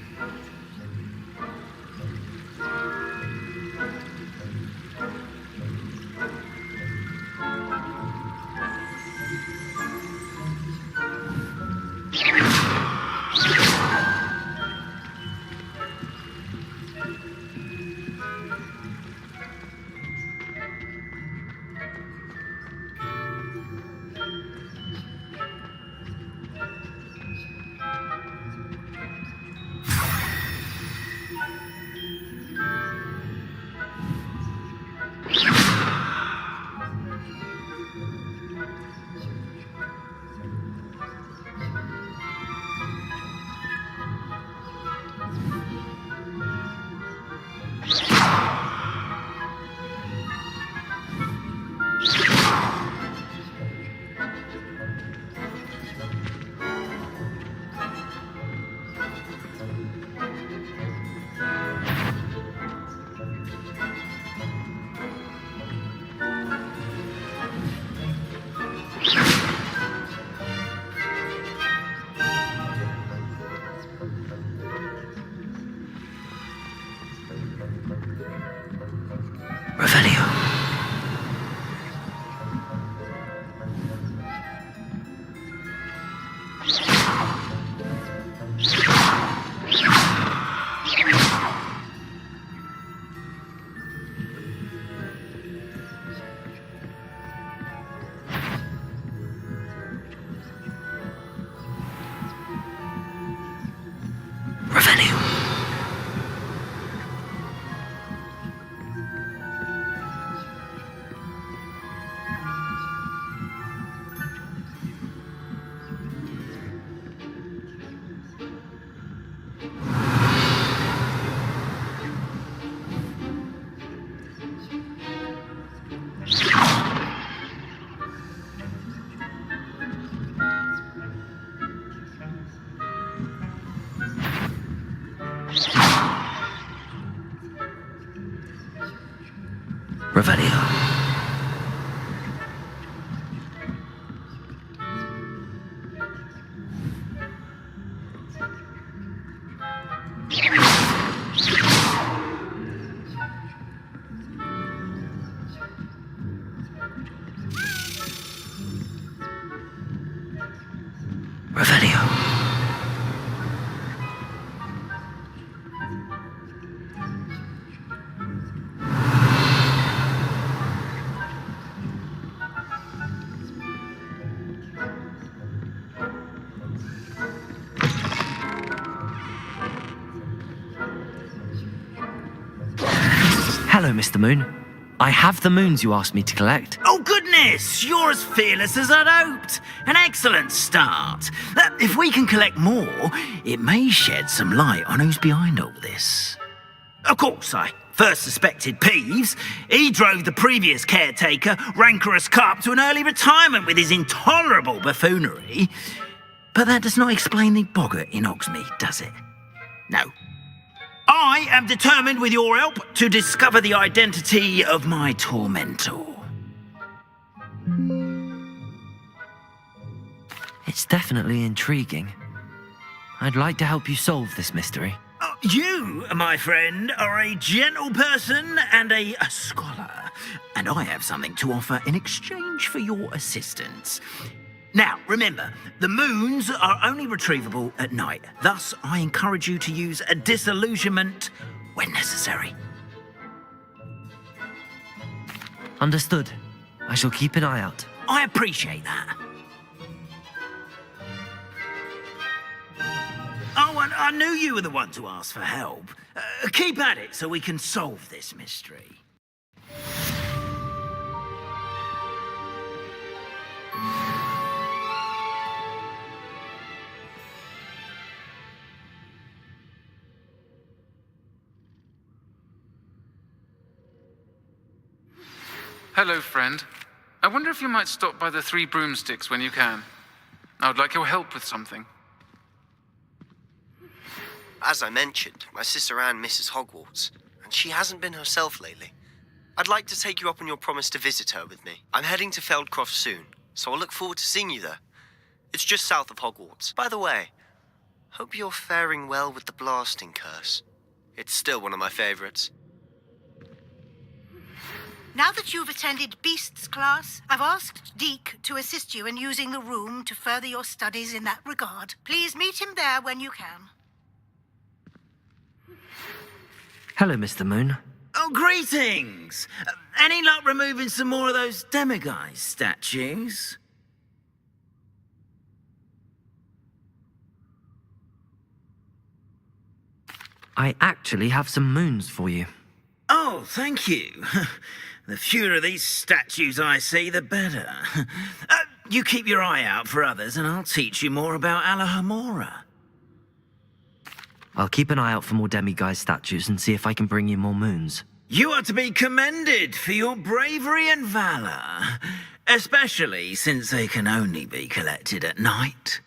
S5: Revelio. Revelio. Hello, Mr. Moon. I have the moons you asked me to collect.
S8: Oh, goodness! You're as fearless as I'd hoped. An excellent start. If we can collect more, it may shed some light on who's behind all this. Of course, I first suspected Peeves. He drove the previous caretaker, Rancorous Carp, to an early retirement with his intolerable buffoonery. But that does not explain the boggart in Hogsmeade, does it? No. I am determined, with your help, to discover the identity of my tormentor.
S5: It's definitely intriguing. I'd like to help you solve this mystery.
S8: You, my friend, are a gentle person and a scholar, and I have something to offer in exchange for your assistance. Now, remember, the moons are only retrievable at night. Thus, I encourage you to use a disillusionment when necessary.
S5: Understood. I shall keep an eye out.
S8: I appreciate that. Oh, and I knew you were the one to ask for help. Keep at it so we can solve this mystery.
S9: Hello, friend. I wonder if you might stop by the Three Broomsticks when you can. I would like your help with something.
S10: As I mentioned, my sister Anne misses Hogwarts, and she hasn't been herself lately. I'd like to take you up on your promise to visit her with me. I'm heading to Feldcroft soon, so I'll look forward to seeing you there. It's just south of Hogwarts. By the way, Hope you're faring well with the blasting curse. It's still one of my favorites.
S11: Now that you've attended Beasts class, I've asked Deke to assist you in using the room to further your studies in that regard. Please meet him there when you can.
S5: Hello, Mr. Moon.
S8: Oh, greetings! Any luck removing some more of those demiguise statues?
S5: I actually have some moons for you.
S8: Oh, thank you. The fewer of these statues I see, the better. You keep your eye out for others, and I'll teach you more about Alahamora.
S5: I'll keep an eye out for more demiguise statues and see if I can bring you more moons.
S8: You are to be commended for your bravery and valor, especially since they can only be collected at night.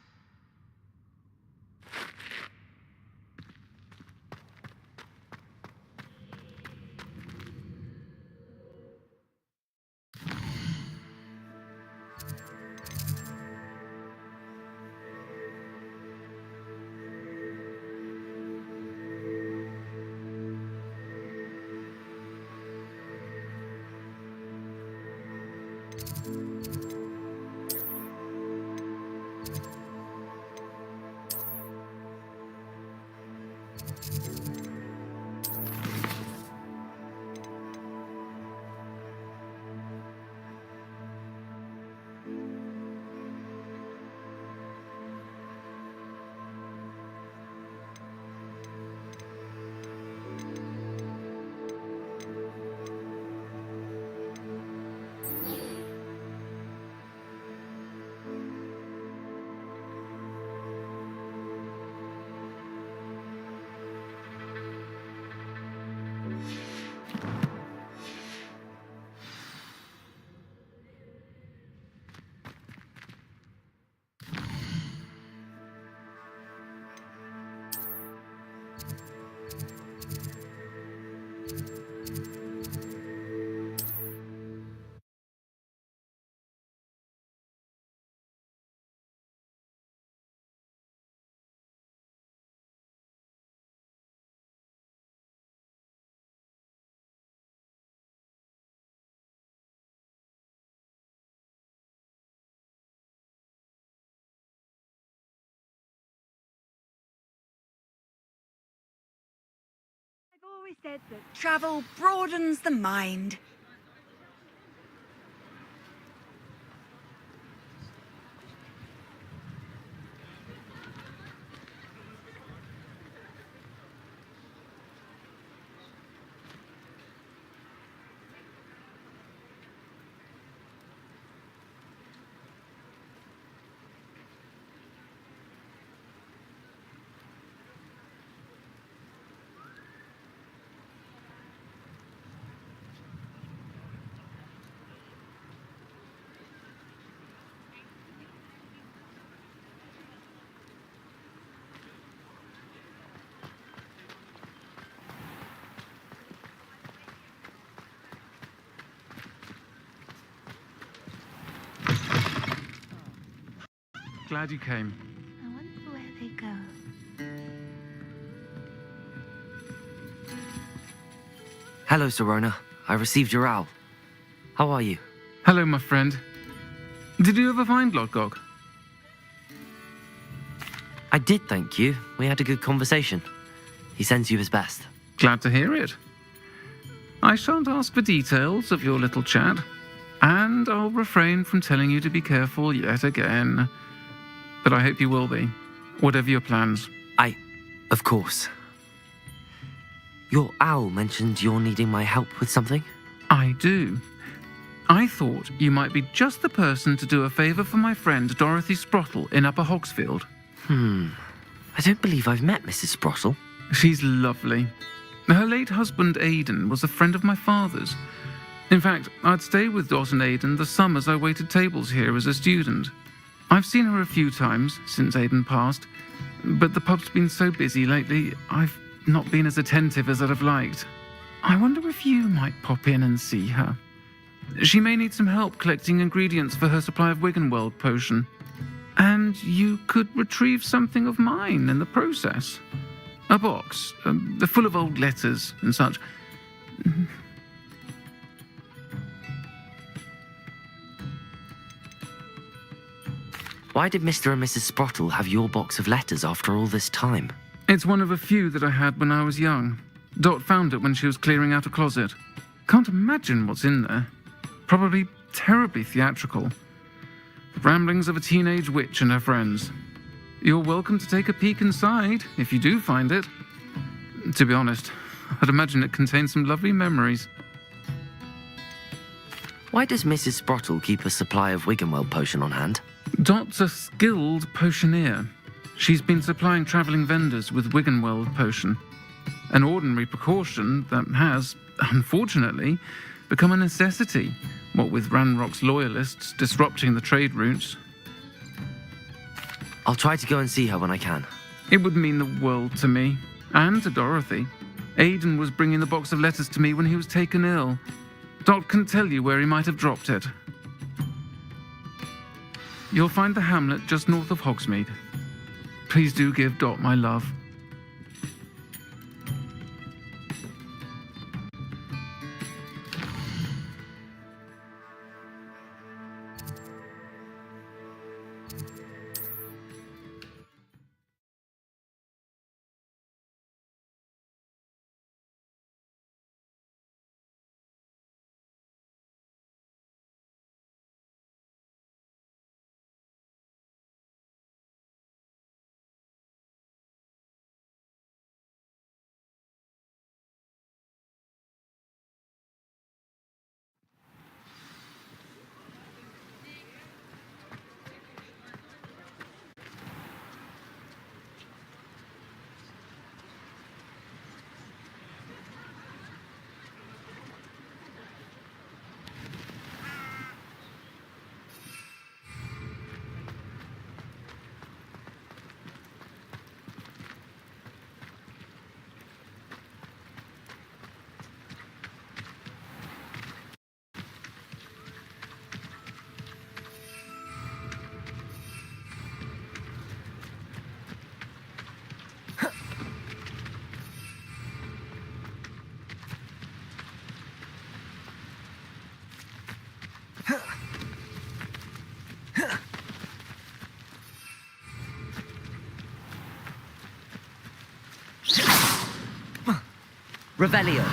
S6: I've always said that travel broadens the mind.
S9: Glad you came.
S11: I wonder where they go.
S5: Hello, Serona. I received your owl. How are you?
S9: Hello, my friend. Did you ever find Lodgok?
S5: I did, thank you. We had a good conversation. He sends you his best.
S9: Glad to hear it. I shan't ask for details of your little chat, and I'll refrain from telling you to be careful yet again. But I hope you will be, whatever your plans.
S5: Of course. Your owl mentioned you're needing my help with something?
S9: I do. I thought you might be just the person to do a favour for my friend Dorothy Sprottle in Upper Hogsfield.
S5: I don't believe I've met Mrs. Sprottle.
S9: She's lovely. Her late husband Aidan was a friend of my father's. In fact, I'd stay with Dot and Aidan the summers I waited tables here as a student. I've seen her a few times since Aidan passed, but the pub's been so busy lately, I've not been as attentive as I'd have liked. I wonder if you might pop in and see her. She may need some help collecting ingredients for her supply of Wiggenweld potion. And you could retrieve something of mine in the process. A box, full of old letters and such.
S5: Why did Mr. and Mrs. Sprottle have your box of letters after all this time?
S9: It's one of a few that I had when I was young. Dot found it when she was clearing out a closet. Can't imagine what's in there. Probably terribly theatrical. The ramblings of a teenage witch and her friends. You're welcome to take a peek inside, if you do find it. To be honest, I'd imagine it contains some lovely memories.
S5: Why does Mrs. Sprottle keep a supply of Wiggenweld potion on hand?
S9: Dot's a skilled potioneer. She's been supplying travelling vendors with Wiggenweld potion. An ordinary precaution that has, unfortunately, become a necessity, what with Ranrock's loyalists disrupting the trade routes.
S5: I'll try to go and see her when I can.
S9: It would mean the world to me, and to Dorothy. Aidan was bringing the box of letters to me when he was taken ill. Dot can tell you where he might have dropped it. You'll find the hamlet just north of Hogsmeade. Please do give Dot my love.
S5: Revelio.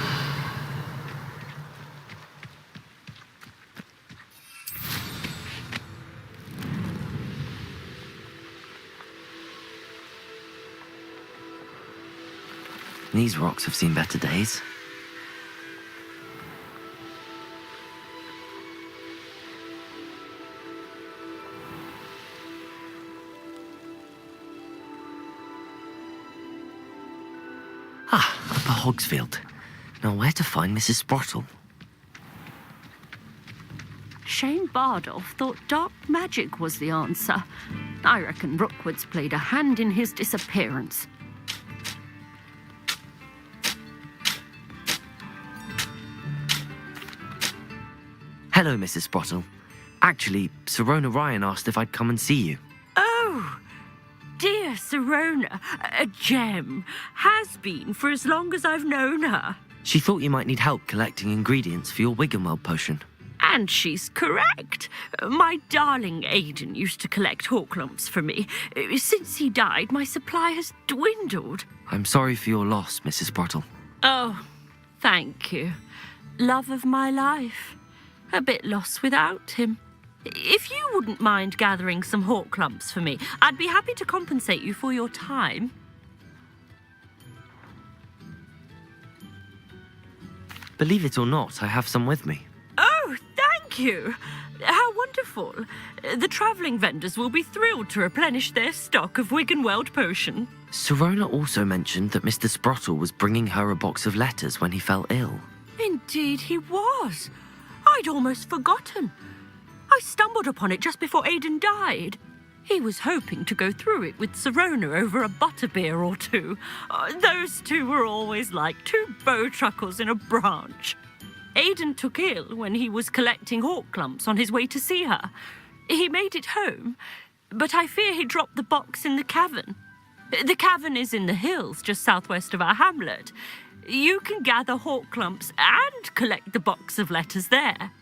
S5: These rocks have seen better days. Upper Hogsfield. Now where to find Mrs. Sprottle?
S12: Shane Bardolph thought dark magic was the answer. I reckon Rookwood's played a hand in his disappearance.
S5: Hello, Mrs. Sprottle. Actually, Sirona Ryan asked if I'd come and see you.
S12: Oh, dear Sirona, a gem. Has been for as long as I've known her.
S5: She thought you might need help collecting ingredients for your Wiggenweld potion.
S12: And she's correct. My darling Aidan used to collect hawk lumps for me. Since he died, my supply has dwindled.
S5: I'm sorry for your loss, Mrs. Sprottle.
S12: Oh, thank you. Love of my life. A bit lost without him. If you wouldn't mind gathering some hawk lumps for me, I'd be happy to compensate you for your time.
S5: Believe it or not, I have some with me.
S12: Oh, thank you. How wonderful. The travelling vendors will be thrilled to replenish their stock of Wiggenweld potion.
S5: Sirona also mentioned that Mr. Sprottle was bringing her a box of letters when he fell ill.
S12: Indeed he was. I'd almost forgotten. I stumbled upon it just before Aidan died. He was hoping to go through it with Sirona over a butterbeer or two. Those two were always like two bowtruckles in a branch. Aidan took ill when he was collecting hawk lumps on his way to see her. He made it home, but I fear he dropped the box in the cavern. The cavern is in the hills just southwest of our hamlet. You can gather hawk clumps and collect the box of letters there.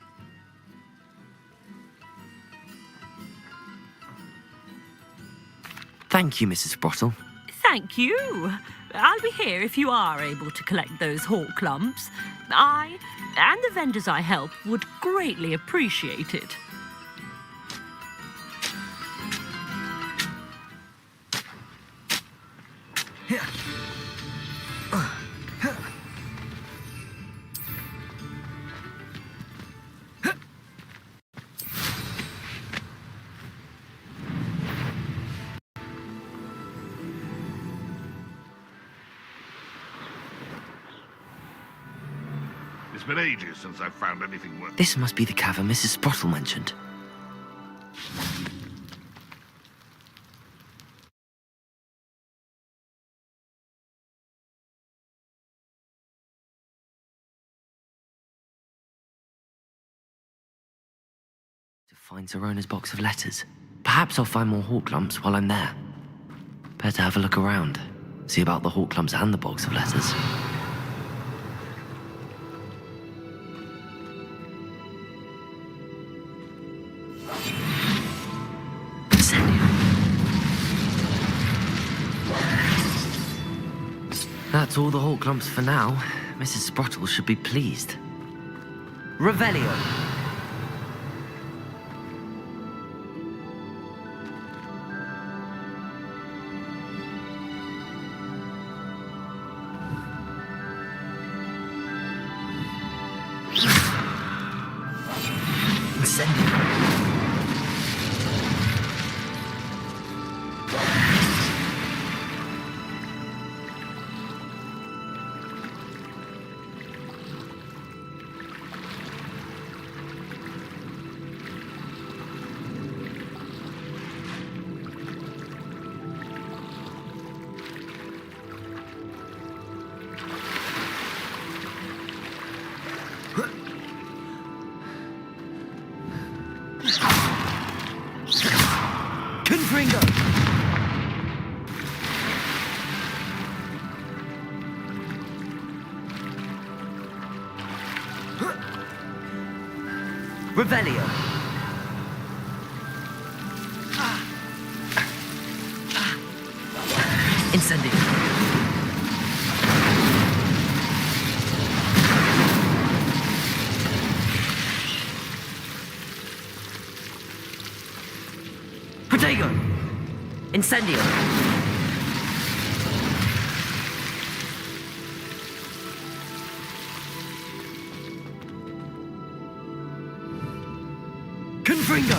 S5: Thank you, Mrs. Sprottle.
S12: Thank you. I'll be here if you are able to collect those hawk clumps. I and the vendors I help would greatly appreciate it.
S13: It's been ages since I've found anything worth.
S5: This must be the cavern Mrs. Sprottle mentioned. To find Zerona's box of letters. Perhaps I'll find more hawk lumps while I'm there. Better have a look around. See about the hawk lumps and the box of letters. That's all the hawk clumps for now. Mrs. Sprottle should be pleased. Revelio. Revelio. Incendio. Protego. Incendio. Confringo!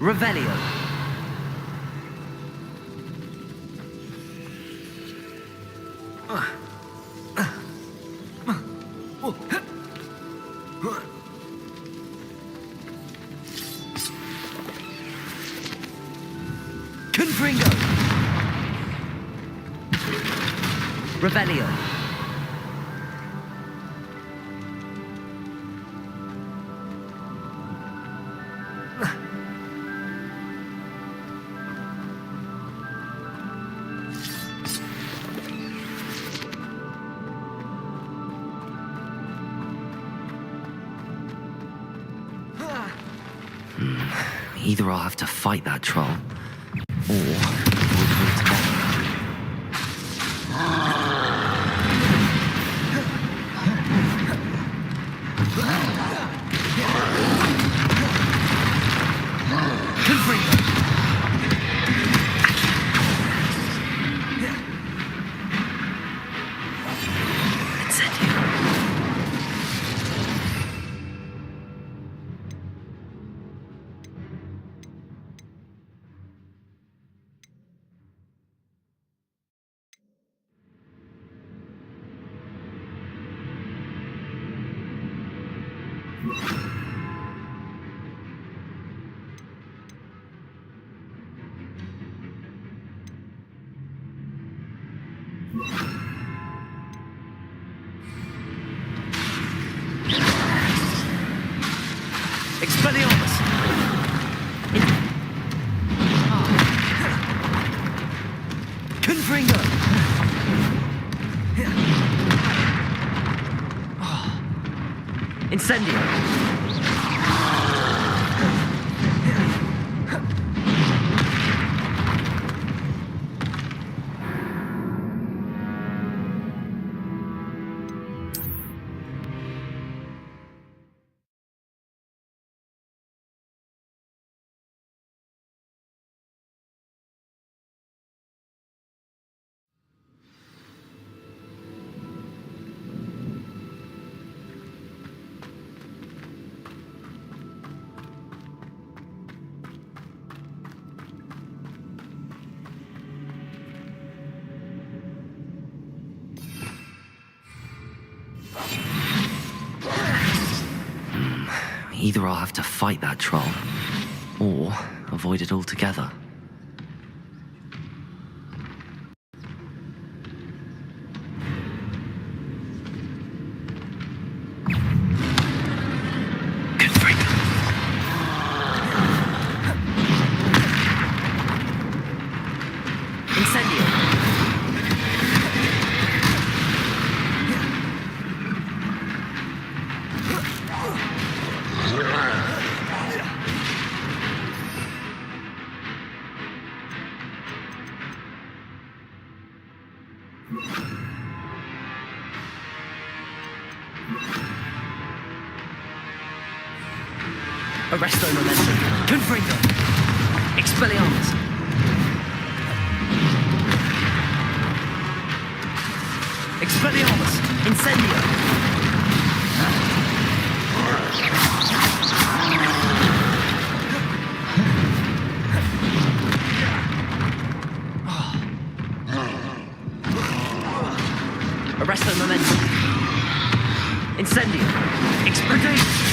S5: Revelio. Confringo. Revelio. Either I'll have to fight that troll, or we'll do it together.
S8: Expelliarmus! Confringo! Incendio!
S5: Either I'll have to fight that troll, or avoid it altogether.
S8: Arresto momentum. Confringo. Expelliarmus. Expelliarmus. Incendio. Arresto momentum. Incendio. Expelliarmus.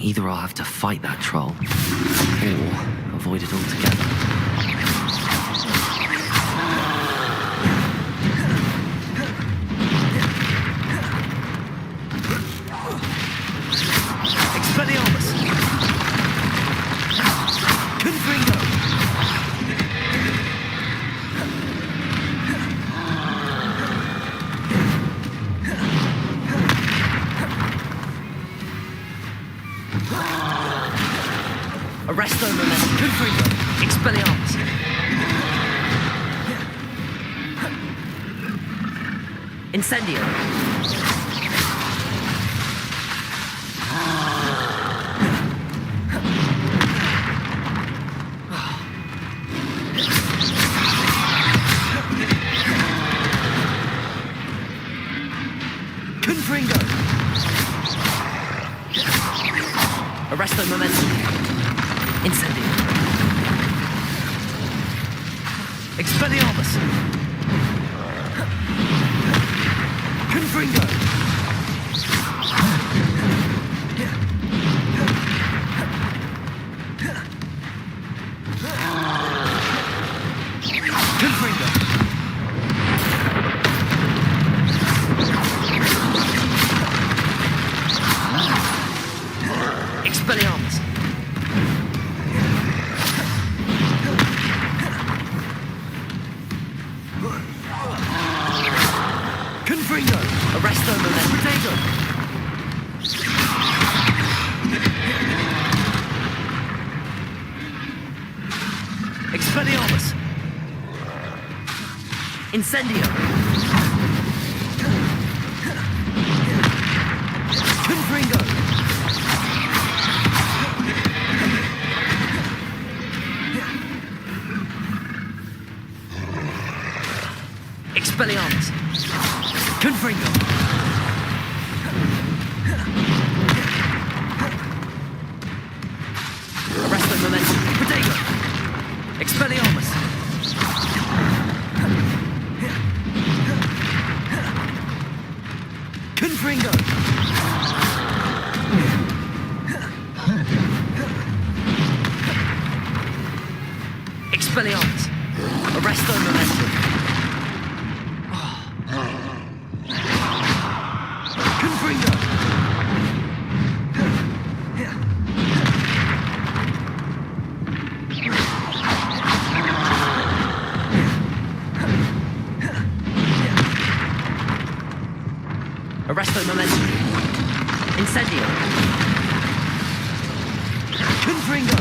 S5: Either I'll have to fight that troll, or avoid it altogether.
S8: Expelliarmus. Confringo. Arresto momentum. Confringo. Expelliarmus. Incendio. Confringo. Arresto momentum. Incendio. Expelliarmus. Confringo. Confringo. Expelliarmus. Confringo. Arresto momentum. Potato. Expelliarmus. Incendio. Confringo. Expelliarmus. Confringo.
S5: Confringo. Arresto momentum. Protego. Expelliarmus. Confringo. Expelliarmus. Arresto momentum. Confringo. Arresto momentum. Incendio. Confringo.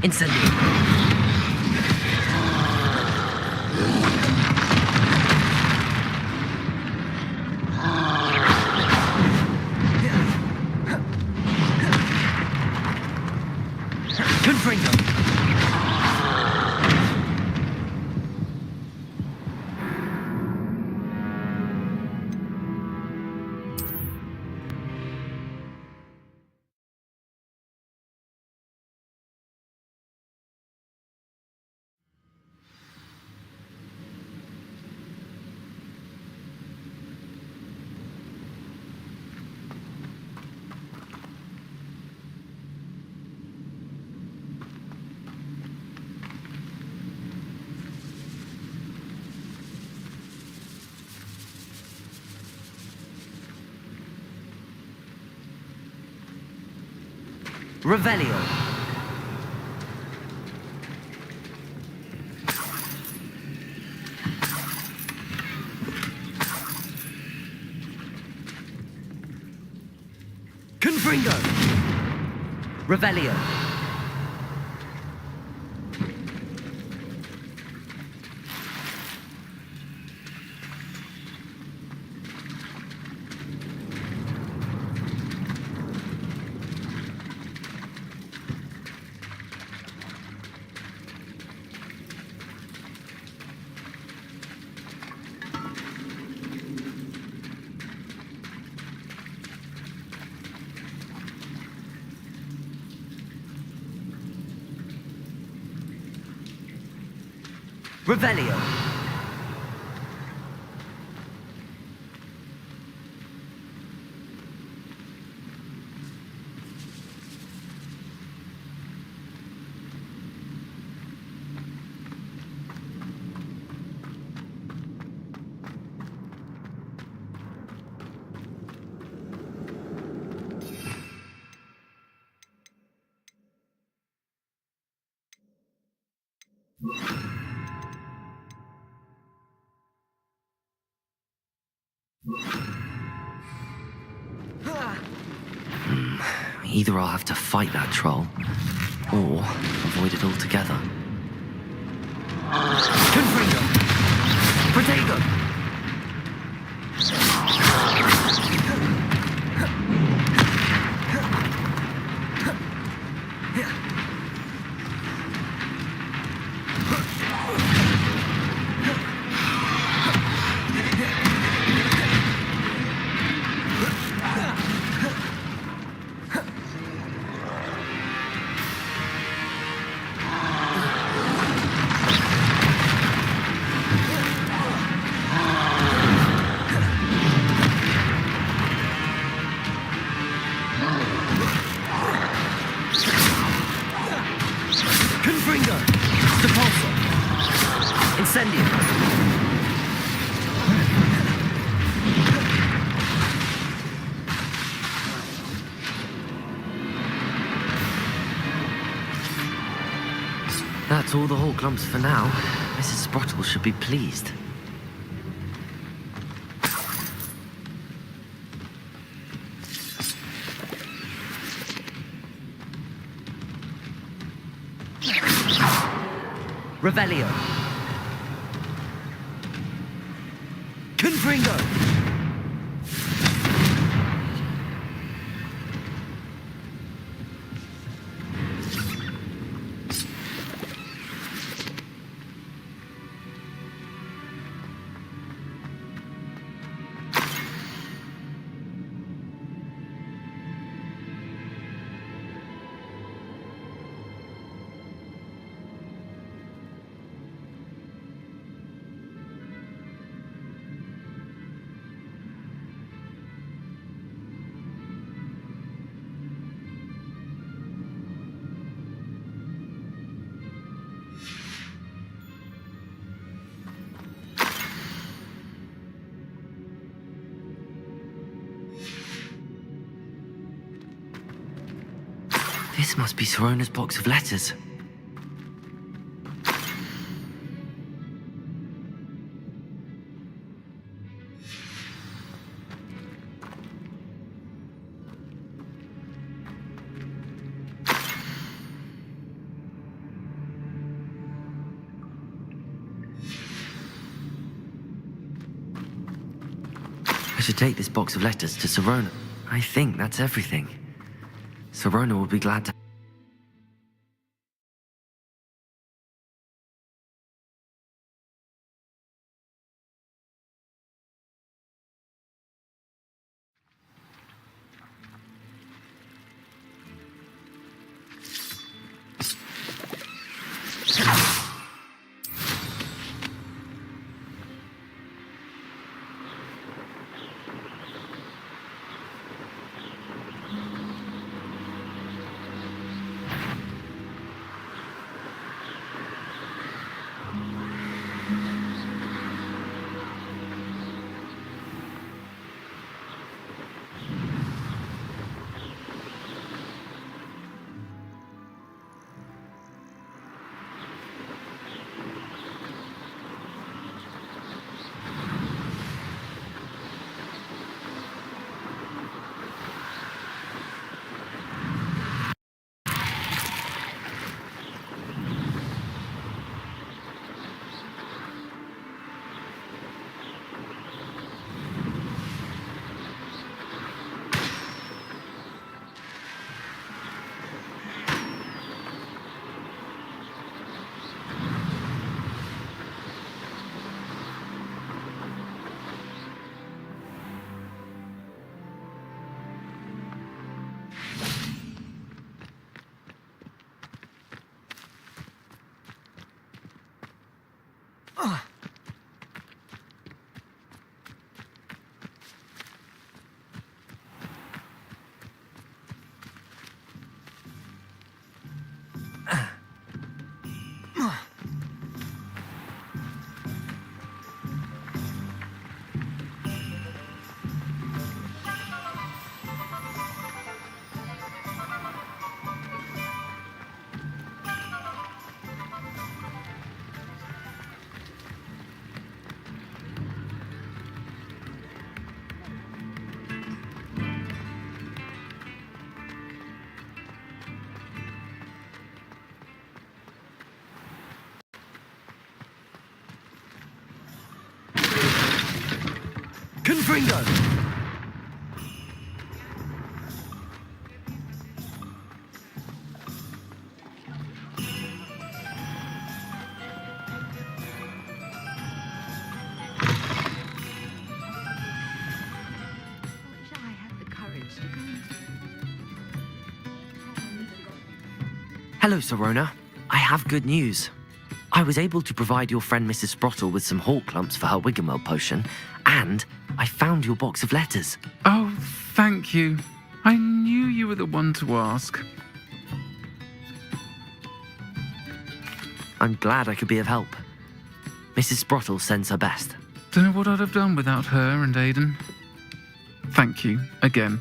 S5: Incendio. Confringo. Revelio. Confringo. Revelio. Revelio. Either I'll have to fight that troll, or avoid it altogether. Confringo! Protego! That's all the Hawk lumps for now. Mrs. Sprottle should be pleased. Revelio. Confringo. This must be Sorona's box of letters. I should take this box of letters to Sorona. I think that's everything. Sorona will be glad to...
S14: Confringo!
S5: Hello, Sorona. I have good news. I was able to provide your friend Mrs. Sprottle with some hawk lumps for her Wiggenweld potion, and I found your box of letters.
S9: Oh, thank you. I knew you were the one to ask.
S5: I'm glad I could be of help. Mrs. Sprottle sends her best.
S9: Don't know what I'd have done without her and Aidan. Thank you, again,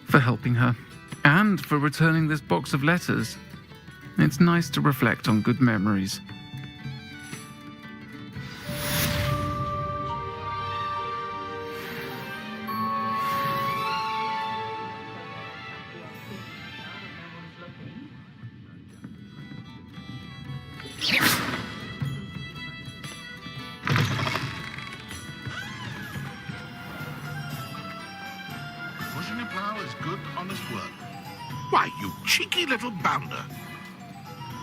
S9: for helping her, and for returning this box of letters. It's nice to reflect on good memories.
S13: Washing a plough is good, honest work. Why, you cheeky little bounder.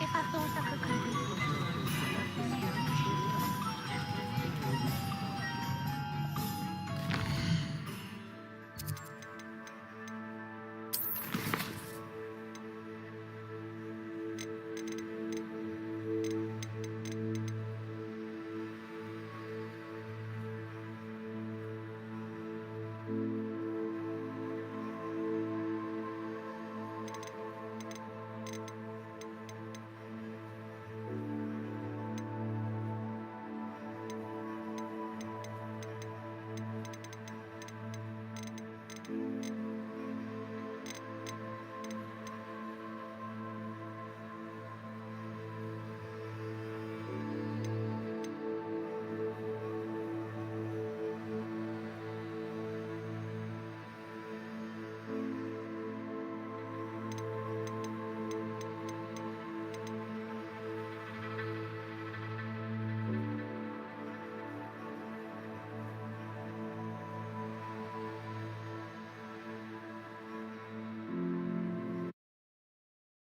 S11: If I thought I could complete